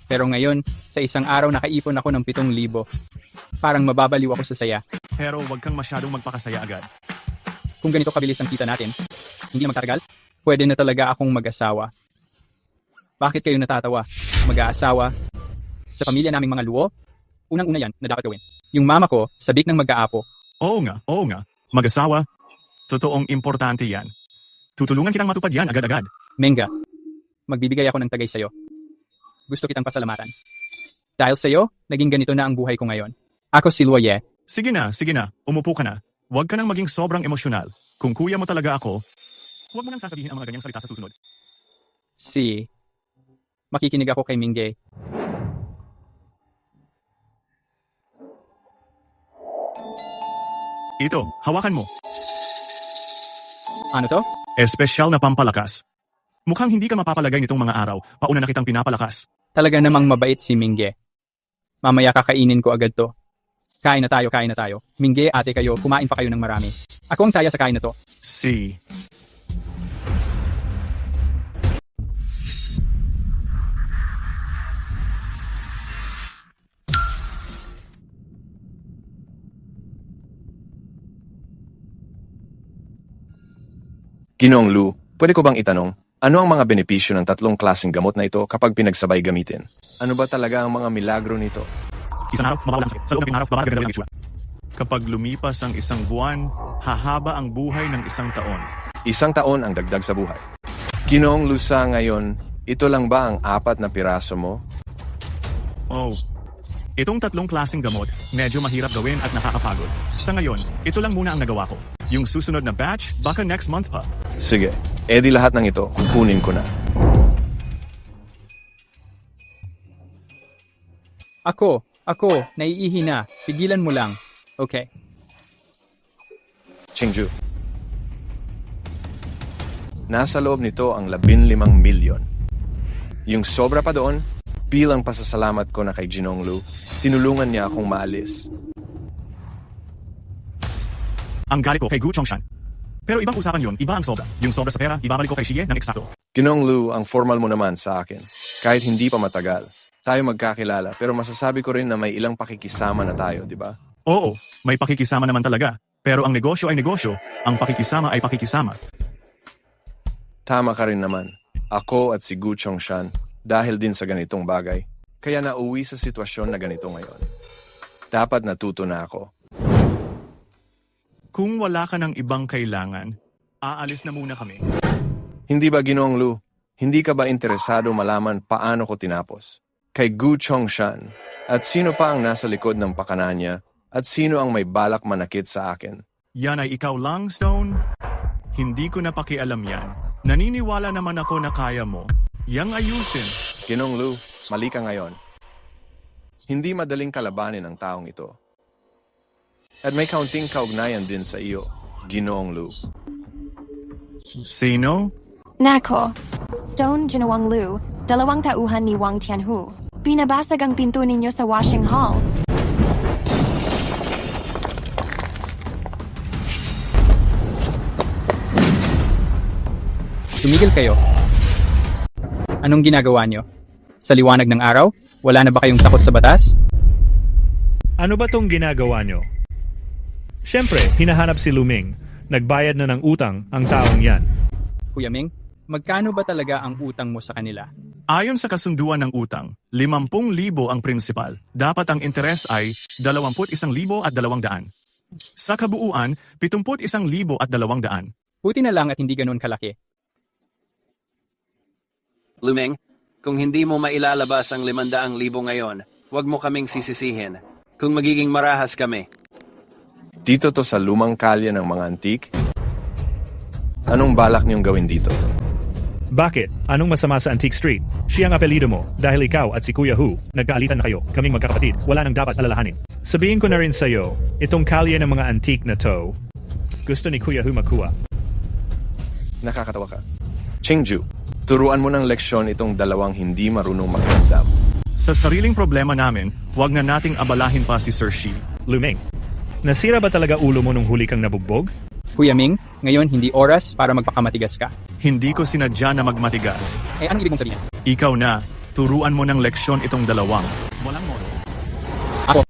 Pero ngayon, sa isang araw nakaipon ako ng 7,000. Parang mababaliw ako sa saya. Pero wag kang masyadong magpakasaya agad. Kung ganito kabilis ang kita natin, hindi na magtatagal, pwede na talaga akong mag-asawa. Bakit kayo natatawa? Mag-aasawa? Sa pamilya naming mga luo? Unang-una yan na dapat gawin. Yung mama ko, sabik ng mag-aapo. Oo nga. Mag-asawa. Totoong importante yan. Tutulungan kitang matupad yan agad-agad. Menga, magbibigay ako ng tagay sa'yo. Gusto kitang pasalamatan. Dahil sa'yo, naging ganito na ang buhay ko ngayon. Ako si Luoye. Sige na. Umupo ka na. Huwag ka nang maging sobrang emosyonal. Kung kuya mo talaga ako, huwag mo nang sasabihin ang mga ganyang salita sa susunod. Makikinig ako kay Ming-Jae. Ito, hawakan mo. Ano to? Espesyal na pampalakas. Mukhang hindi ka mapapalagay nitong mga araw. Pauna na kitang pinapalakas. Talaga namang mabait si Ming-Jae. Mamaya kakainin ko agad to. Kain na tayo. Ming-Jae, ate kayo, kumain pa kayo ng marami. Ako ang taya sa kain na to. Ginoong Lu, pwede ko bang itanong, ano ang mga benepisyo ng 3 klaseng gamot na ito kapag pinagsabay gamitin? Ano ba talaga ang mga milagro nito? Isang araw, mawawala ang sakit. Sa loob ng araw, babagal ang itsura. Kapag lumipas ang 1 buwan, hahaba ang buhay ng 1 taon. 1 taon ang dagdag sa buhay. Ginoong Lu, sa ngayon, ito lang ba ang 4 na piraso mo? Itong 3 klaseng gamot, medyo mahirap gawin at nakakapagod. Sa ngayon, ito lang muna ang nagawa ko. Yung susunod na batch, baka next month pa. Sige, edi lahat ng ito, kunin ko na. Ako, naiihi na. Pigilan mo lang. Okay. Chingju. Nasa loob nito ang 15 milyon. Yung sobra pa doon, bilang pasasalamat ko na kay Ginoong Lu, tinulungan niya akong maalis. Ang galit ko kay Gu Chongshan. Pero ibang usapan yun, iba ang sobra. Yung sobra sa pera, ibabalik ko kay Xie ng eksakto. Ginoong Lu, ang formal mo naman sa akin. Kahit hindi pa matagal, tayo magkakilala, pero masasabi ko rin na may ilang pakikisama na tayo, di ba? Oo, may pakikisama naman talaga. Pero ang negosyo ay negosyo, ang pakikisama ay pakikisama. Tama ka rin naman. Ako at si Gu Chongshan, dahil din sa ganitong bagay, kaya nauwi sa sitwasyon na ganito ngayon. Dapat natuto na ako. Kung wala ka ng ibang kailangan, aalis na muna kami. Hindi ba, Ginoong Lu? Hindi ka ba interesado malaman paano ko tinapos? Kay Gu Chongshan, at sino pa ang nasa likod ng pakana niya, at sino ang may balak manakit sa akin? Yan ay ikaw lang, Stone? Hindi ko na pakialam yan. Naniniwala naman ako na kaya mo. Yang ayusin. Ginoong Lu, mali ka ngayon. Hindi madaling kalabanin ang taong ito. At may kaunting kaugnayan din sa iyo, Ginoong Lu. Sino? Nako. Stone Ginawang Lu, 2 tauhan ni Wang Tianhu. Binabasag ang pinto ninyo sa washing hall. Tumigil kayo. Anong ginagawa nyo? Sa liwanag ng araw? Wala na ba kayong takot sa batas? Ano ba tong ginagawa nyo? Siyempre, hinahanap si Luming. Nagbayad na ng utang ang taong yan. Kuya Ming, magkano ba talaga ang utang mo sa kanila? Ayon sa kasunduan ng utang, 50,000 ang prinsipal. Dapat ang interes ay 21,200. Sa kabuuan, 71,200. Buti na lang at hindi ganun kalaki. Luming, kung hindi mo mailalabas ang 500,000 ngayon, huwag mo kaming sisisihin. Kung magiging marahas kami. Dito to sa lumang kalye ng mga antik? Anong balak niyong gawin dito? Bakit? Anong masama sa Antique Street? Siya ang apelido mo, dahil ikaw at si Kuya Hu, nagkaalitan na kayo, kaming magkakapatid, wala nang dapat alalahanin. Sabihin ko na rin sa'yo, itong kalye ng mga antique na to, gusto ni Kuya Hu makuha. Nakakatawa ka. Chingju, turuan mo ng leksyon itong dalawang hindi marunong magdamdam. Sa sariling problema namin, huwag na nating abalahin pa si Sir Shi. Luming, nasira ba talaga ulo mo nung huli kang nabugbog? Kuya Ming, ngayon hindi oras para magpakamatigas ka. Hindi ko sinadya na magmatigas. Eh, anong ibig mong sabihin? Ikaw na, turuan mo ng leksyon itong dalawang. Walang modo. Ako.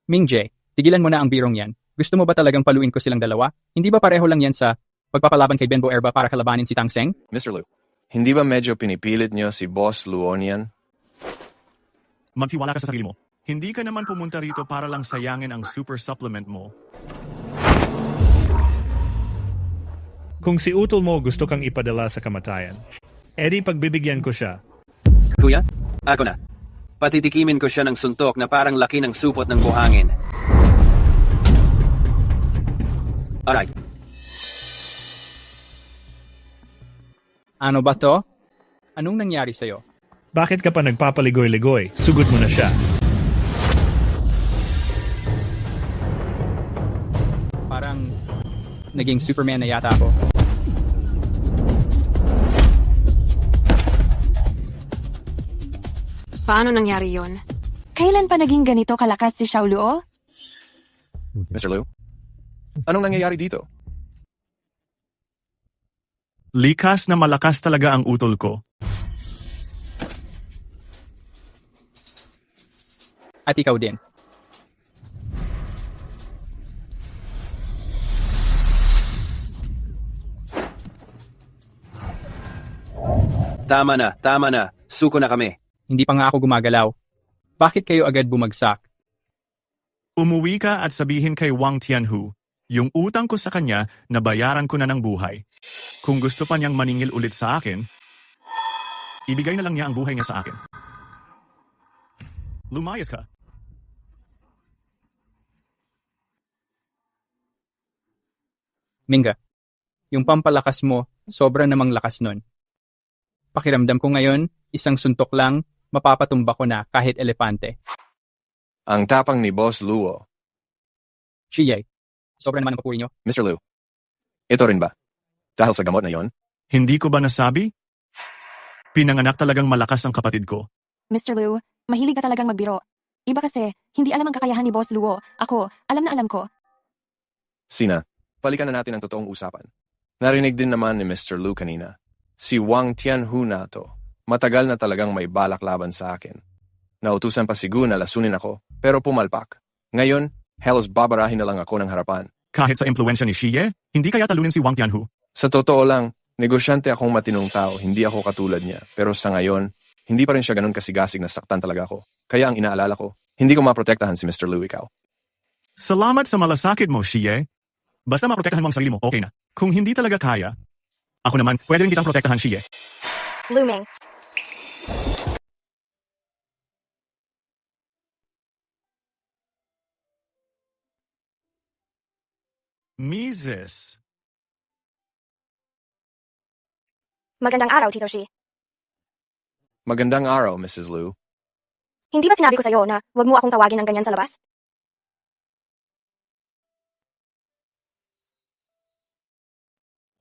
Ming Jae, tigilan mo na ang birong yan. Gusto mo ba talagang paluin ko silang dalawa? Hindi ba pareho lang yan sa pagpapalaban kay Benbo Erba para kalabanin si Tang Seng? Mr. Liu, hindi ba medyo pinipilit niyo si Boss Luonian? Magtiwala ka sa sarili mo. Hindi ka naman pumunta rito para lang sayangin ang super supplement mo. Kung si utol mo gusto kang ipadala sa kamatayan, edi pagbibigyan ko siya. Kuya, ako na. Patitikimin ko siya ng suntok na parang laki ng supot ng buhangin. Alright. Ano ba to? Anong nangyari sa'yo? Bakit ka pa nagpapaligoy-ligoy? Sugot mo na siya. Parang naging Superman na yata ako. Paano nangyari yon? Kailan pa naging ganito kalakas si Xiao Luo? Mr. Liu, anong nangyayari dito? Likas na malakas talaga ang utol ko. At ikaw din. Tama na. Suko na kami. Hindi pa nga ako gumagalaw. Bakit kayo agad bumagsak? Umuwi ka at sabihin kay Wang Tianhu, yung utang ko sa kanya, nabayaran ko na ng buhay. Kung gusto pa niyang maningil ulit sa akin, ibigay na lang niya ang buhay niya sa akin. Lumayas ka. Minga, yung pampalakas mo, sobra namang lakas nun. Pakiramdam ko ngayon, isang suntok lang, mapapatumba ko na kahit elepante. Ang tapang ni Boss Luo. Shiyay, sobra naman ang papuri nyo. Mr. Liu, ito rin ba? Dahil sa gamot na yon? Hindi ko ba nasabi? Pinanganak talagang malakas ang kapatid ko. Mr. Liu, mahilig ka talagang magbiro. Iba kasi, hindi alam ang kakayahan ni Boss Luo. Ako, alam na alam ko. Sina, balikan na natin ang totoong usapan. Narinig din naman ni Mr. Liu kanina. Si Wang Tianhu na to. Matagal na talagang may balak laban sa akin. Nautusan pa si Gu na lasunin ako, pero pumalpak. Ngayon, halos babarahin na lang ako ng harapan. Kahit sa impluensya ni Xie, hindi kaya talunin si Wang Tianhu. Sa totoo lang, negosyante akong matinong tao, hindi ako katulad niya. Pero sa ngayon, hindi pa rin siya ganun kasigasig na saktan talaga ako. Kaya ang inaalala ko, hindi ko maprotektahan si Mr. Liu ikaw. Salamat sa malasakit mo, Xie. Basta maprotektahan mo ang sarili mo, okay na. Kung hindi talaga kaya, ako naman, pwede rin kitang protektahan, Xie. Luming. Mises. Magandang araw, Tito Shi. Magandang araw, Mrs. Liu. Hindi ba sinabi ko sa'yo na huwag mo akong tawagin ng ganyan sa labas?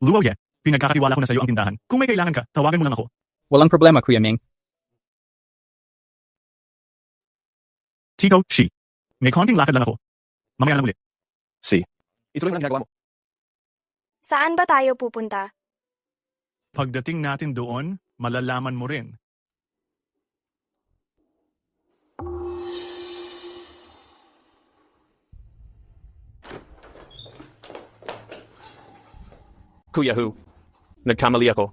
Luoye, pinagkakatiwala ko na sa'yo ang tindahan. Kung may kailangan ka, tawagan mo lang ako. Walang problema, Kuya Ming. Tito, Shi. May konting lakad lang ako. Mamaya lang ulit. Si. Ituloy mo ang ginagawa mo. Saan ba tayo pupunta? Pagdating natin doon, malalaman mo rin. Kuya Hu, nagkamali ako.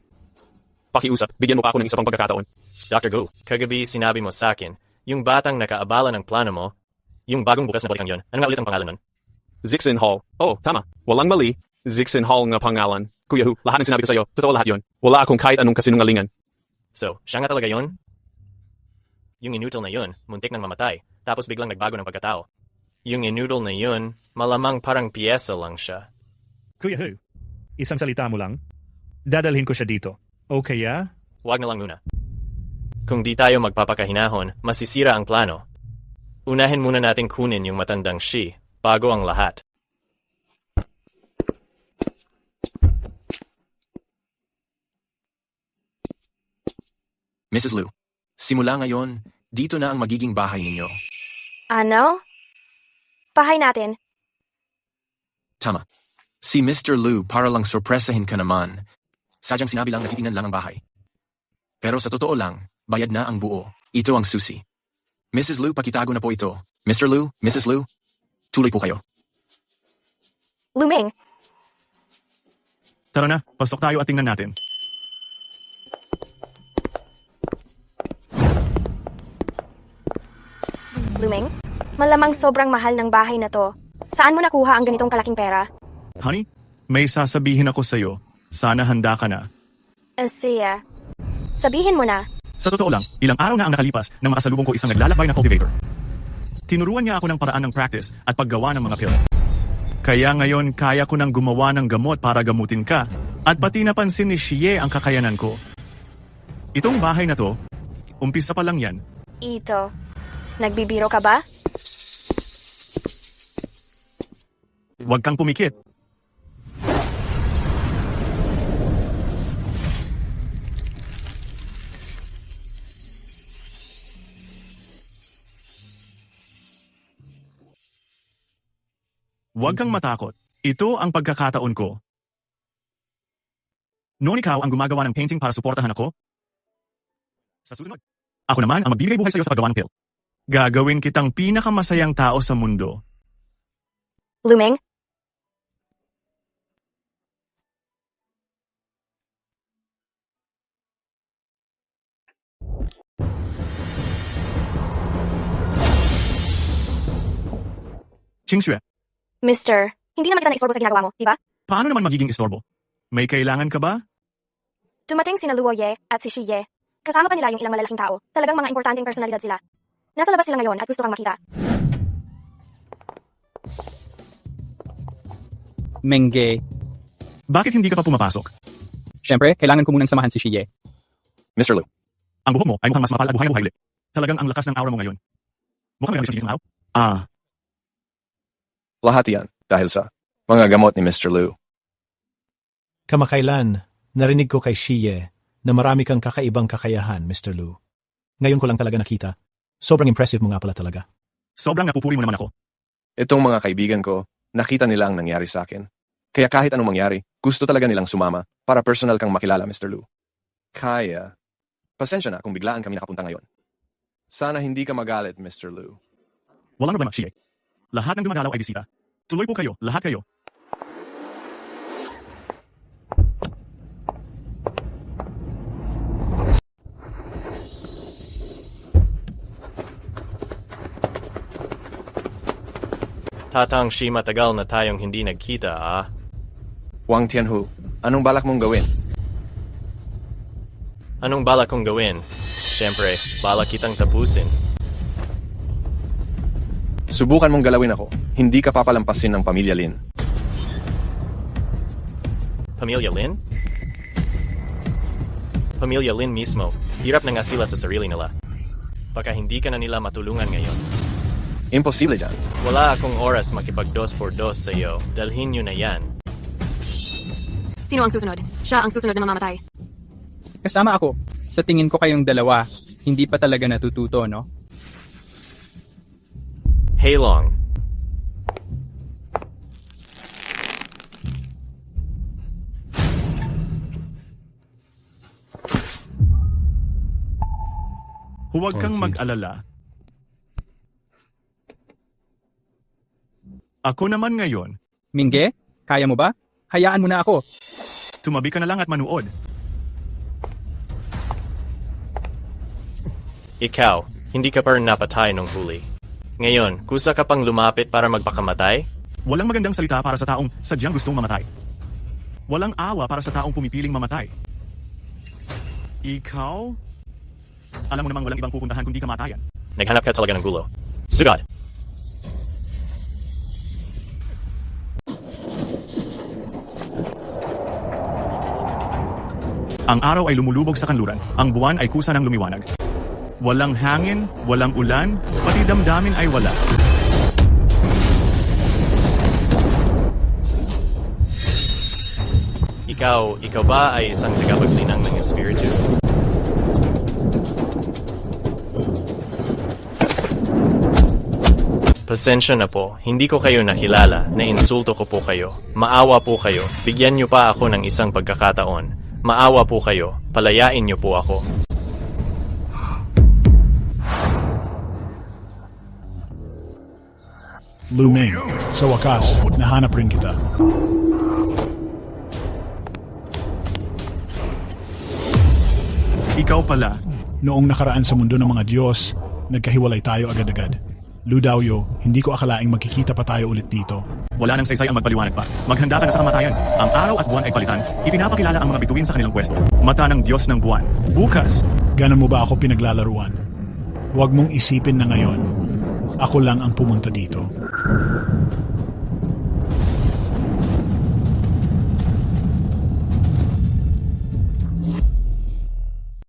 Pakiusap, bigyan mo pa ako ng isa pang pagkakataon. Dr. Gu, kagabi sinabi mo sa akin, yung batang nakaabala ng plano mo, yung bagong bukas na balikan yon. Ano nga ulit ang pangalan nun? Zixin Hall. Oh, tama. Walang mali. Zixin Hall nga pangalan. Kuya Hu, lahat ng sinabi ko sa'yo, totoo lahat yon. Wala akong kahit anong kasinungalingan. So, siya nga talaga yon? Yung inutile na yun, muntik nang mamatay, tapos biglang nagbago ng pagkatao. Yung inutile na yun, malamang parang piyesa lang siya. Kuya Hu, isang salita mo lang. Dadalhin ko siya dito. Okay, ya? Huwag na lang muna. Kung di tayo magpapakahinahon, masisira ang plano. Unahin muna nating kunin yung matandang Shi, bago ang lahat. Mrs. Liu, simula ngayon, dito na ang magiging bahay ninyo. Ano? Bahay natin. Tama. Si Mr. Liu para lang sorpresahin ka naman. Sadyang sinabi lang na titingnan lang ang bahay. Pero sa totoo lang, bayad na ang buo. Ito ang susi. Mrs. Liu, pakitago na po ito. Mr. Liu, Mrs. Liu, tuloy po kayo. Luming, Tara na, pasok tayo at tingnan natin. Luming, malamang sobrang mahal ng bahay na to. Saan mo nakuha ang ganitong kalaking pera? Honey, may sasabihin ako sa'yo. Sana handa ka na. Siya, sabihin mo na. Sa totoo lang, ilang araw na ang nakalipas nang makasalubong ko isang naglalakbay na cultivator. Tinuruan niya ako ng paraan ng practice at paggawa ng mga pill. Kaya ngayon kaya ko nang gumawa ng gamot para gamutin ka at pati napansin ni Xie ang kakayanan ko. Itong bahay na to, umpisa pa lang yan. Ito, nagbibiro ka ba? Huwag kang pumikit. Huwag kang matakot. Ito ang pagkakataon ko. Noon ikaw ang gumagawa ng painting para suportahan ako? Sa susunod, ako naman ang magbibigay buhay sa iyo sa paggawa ng pill. Gagawin kitang pinakamasayang tao sa mundo. Luming? Qingxue, Mister, hindi naman kita na-istorbo sa ginagawa mo, di ba? paano naman magiging istorbo? May kailangan ka ba? Dumating sina Luo Ye at si Shi Ye. Kasama pa nila yung ilang malalaking tao. Talagang mga importanteng personalidad sila. Nasa labas sila ngayon at gusto kang makita. Mengge. Bakit hindi ka pa pumapasok? Siyempre, kailangan ko munang samahan si Xie. Mr. Liu. Ang buhok mo ay mukhang mas mapal at buhay na buhay ulit. Talagang ang lakas ng aura mo ngayon. Mukhang may gusto dito Ah, Lahat yan dahil sa mga gamot ni Mr. Liu. Kamakailan, narinig ko kay Xie na marami kang kakaibang kakayahan, Mr. Liu. Ngayon ko lang talaga nakita. Sobrang impressive mo nga pala talaga. Sobrang napupuri mo naman ako. Itong mga kaibigan ko, nakita nila ang nangyari sa akin. Kaya kahit anong mangyari, gusto talaga nilang sumama para personal kang makilala, Mr. Liu. Kaya, pasensya na kung biglaan kami nakapunta ngayon. Sana hindi ka magalit, Mr. Liu. Walang problema, Xie. Lahat ng dumagalaw ay bisita. Tuloy po kayo, lahat kayo. Tatang Shi, matagal na tayong hindi nagkita, ah. Wang Tianhu, anong balak mong gawin? Anong balak kong gawin? Siyempre, balak kitang tapusin. Subukan mong galawin ako. Hindi ka papalampasin ng Pamilya Lin. Pamilya Lin? Pamilya Lin mismo. Hirap na nga sila sa sarili nila. Baka hindi ka na nila matulungan ngayon. Imposible dyan. Wala akong oras makipag-2x2 sa iyo. Dalhin nyo na yan. Sino ang susunod? Siya ang susunod na mamamatay. Kasama ako. Sa tingin ko kayong dalawa, hindi pa talaga natututo, no? Heilong. Huwag kang mag-alala. Ako naman ngayon. Mingge, kaya mo ba? Hayaan mo na ako. Tumabi ka na lang at manuod. Ikaw, hindi ka pa rin napatay nung huli. Ngayon, kusa ka pang lumapit para magpakamatay? Walang magandang salita para sa taong sadyang gustong mamatay. Walang awa para sa taong pumipiling mamatay. Ikaw? Alam mo namang walang ibang pupuntahan kundi kamatayan. Naghanap ka talaga ng gulo. Sugad! Ang araw ay lumulubog sa kanluran. Ang buwan ay kusa ng lumiwanag. Walang hangin, walang ulan, pati damdamin ay wala. Ikaw ba ay isang tagapaglinang ng espiritu? Pasensya na po, hindi ko kayo nakilala, na-insulto ko po kayo. Maawa po kayo, bigyan niyo pa ako ng isang pagkakataon. Maawa po kayo, palayain niyo po ako. Luming, sa wakas, nahanap rin kita. Ikaw pala. Noong nakaraan sa mundo ng mga Diyos, nagkahiwalay tayo agad-agad. Ludawyo, hindi ko akalaing magkikita pa tayo ulit dito. Wala nang saysay ang magpaliwanag pa. Maghanda ka na sa kamatayan. Ang araw at buwan ay palitan. Ipinapakilala ang mga bituin sa kanilang pwesto. Mata ng Diyos ng buwan. Bukas. Ganon mo ba ako pinaglalaruan? Huwag mong isipin na ngayon, ako lang ang pumunta dito.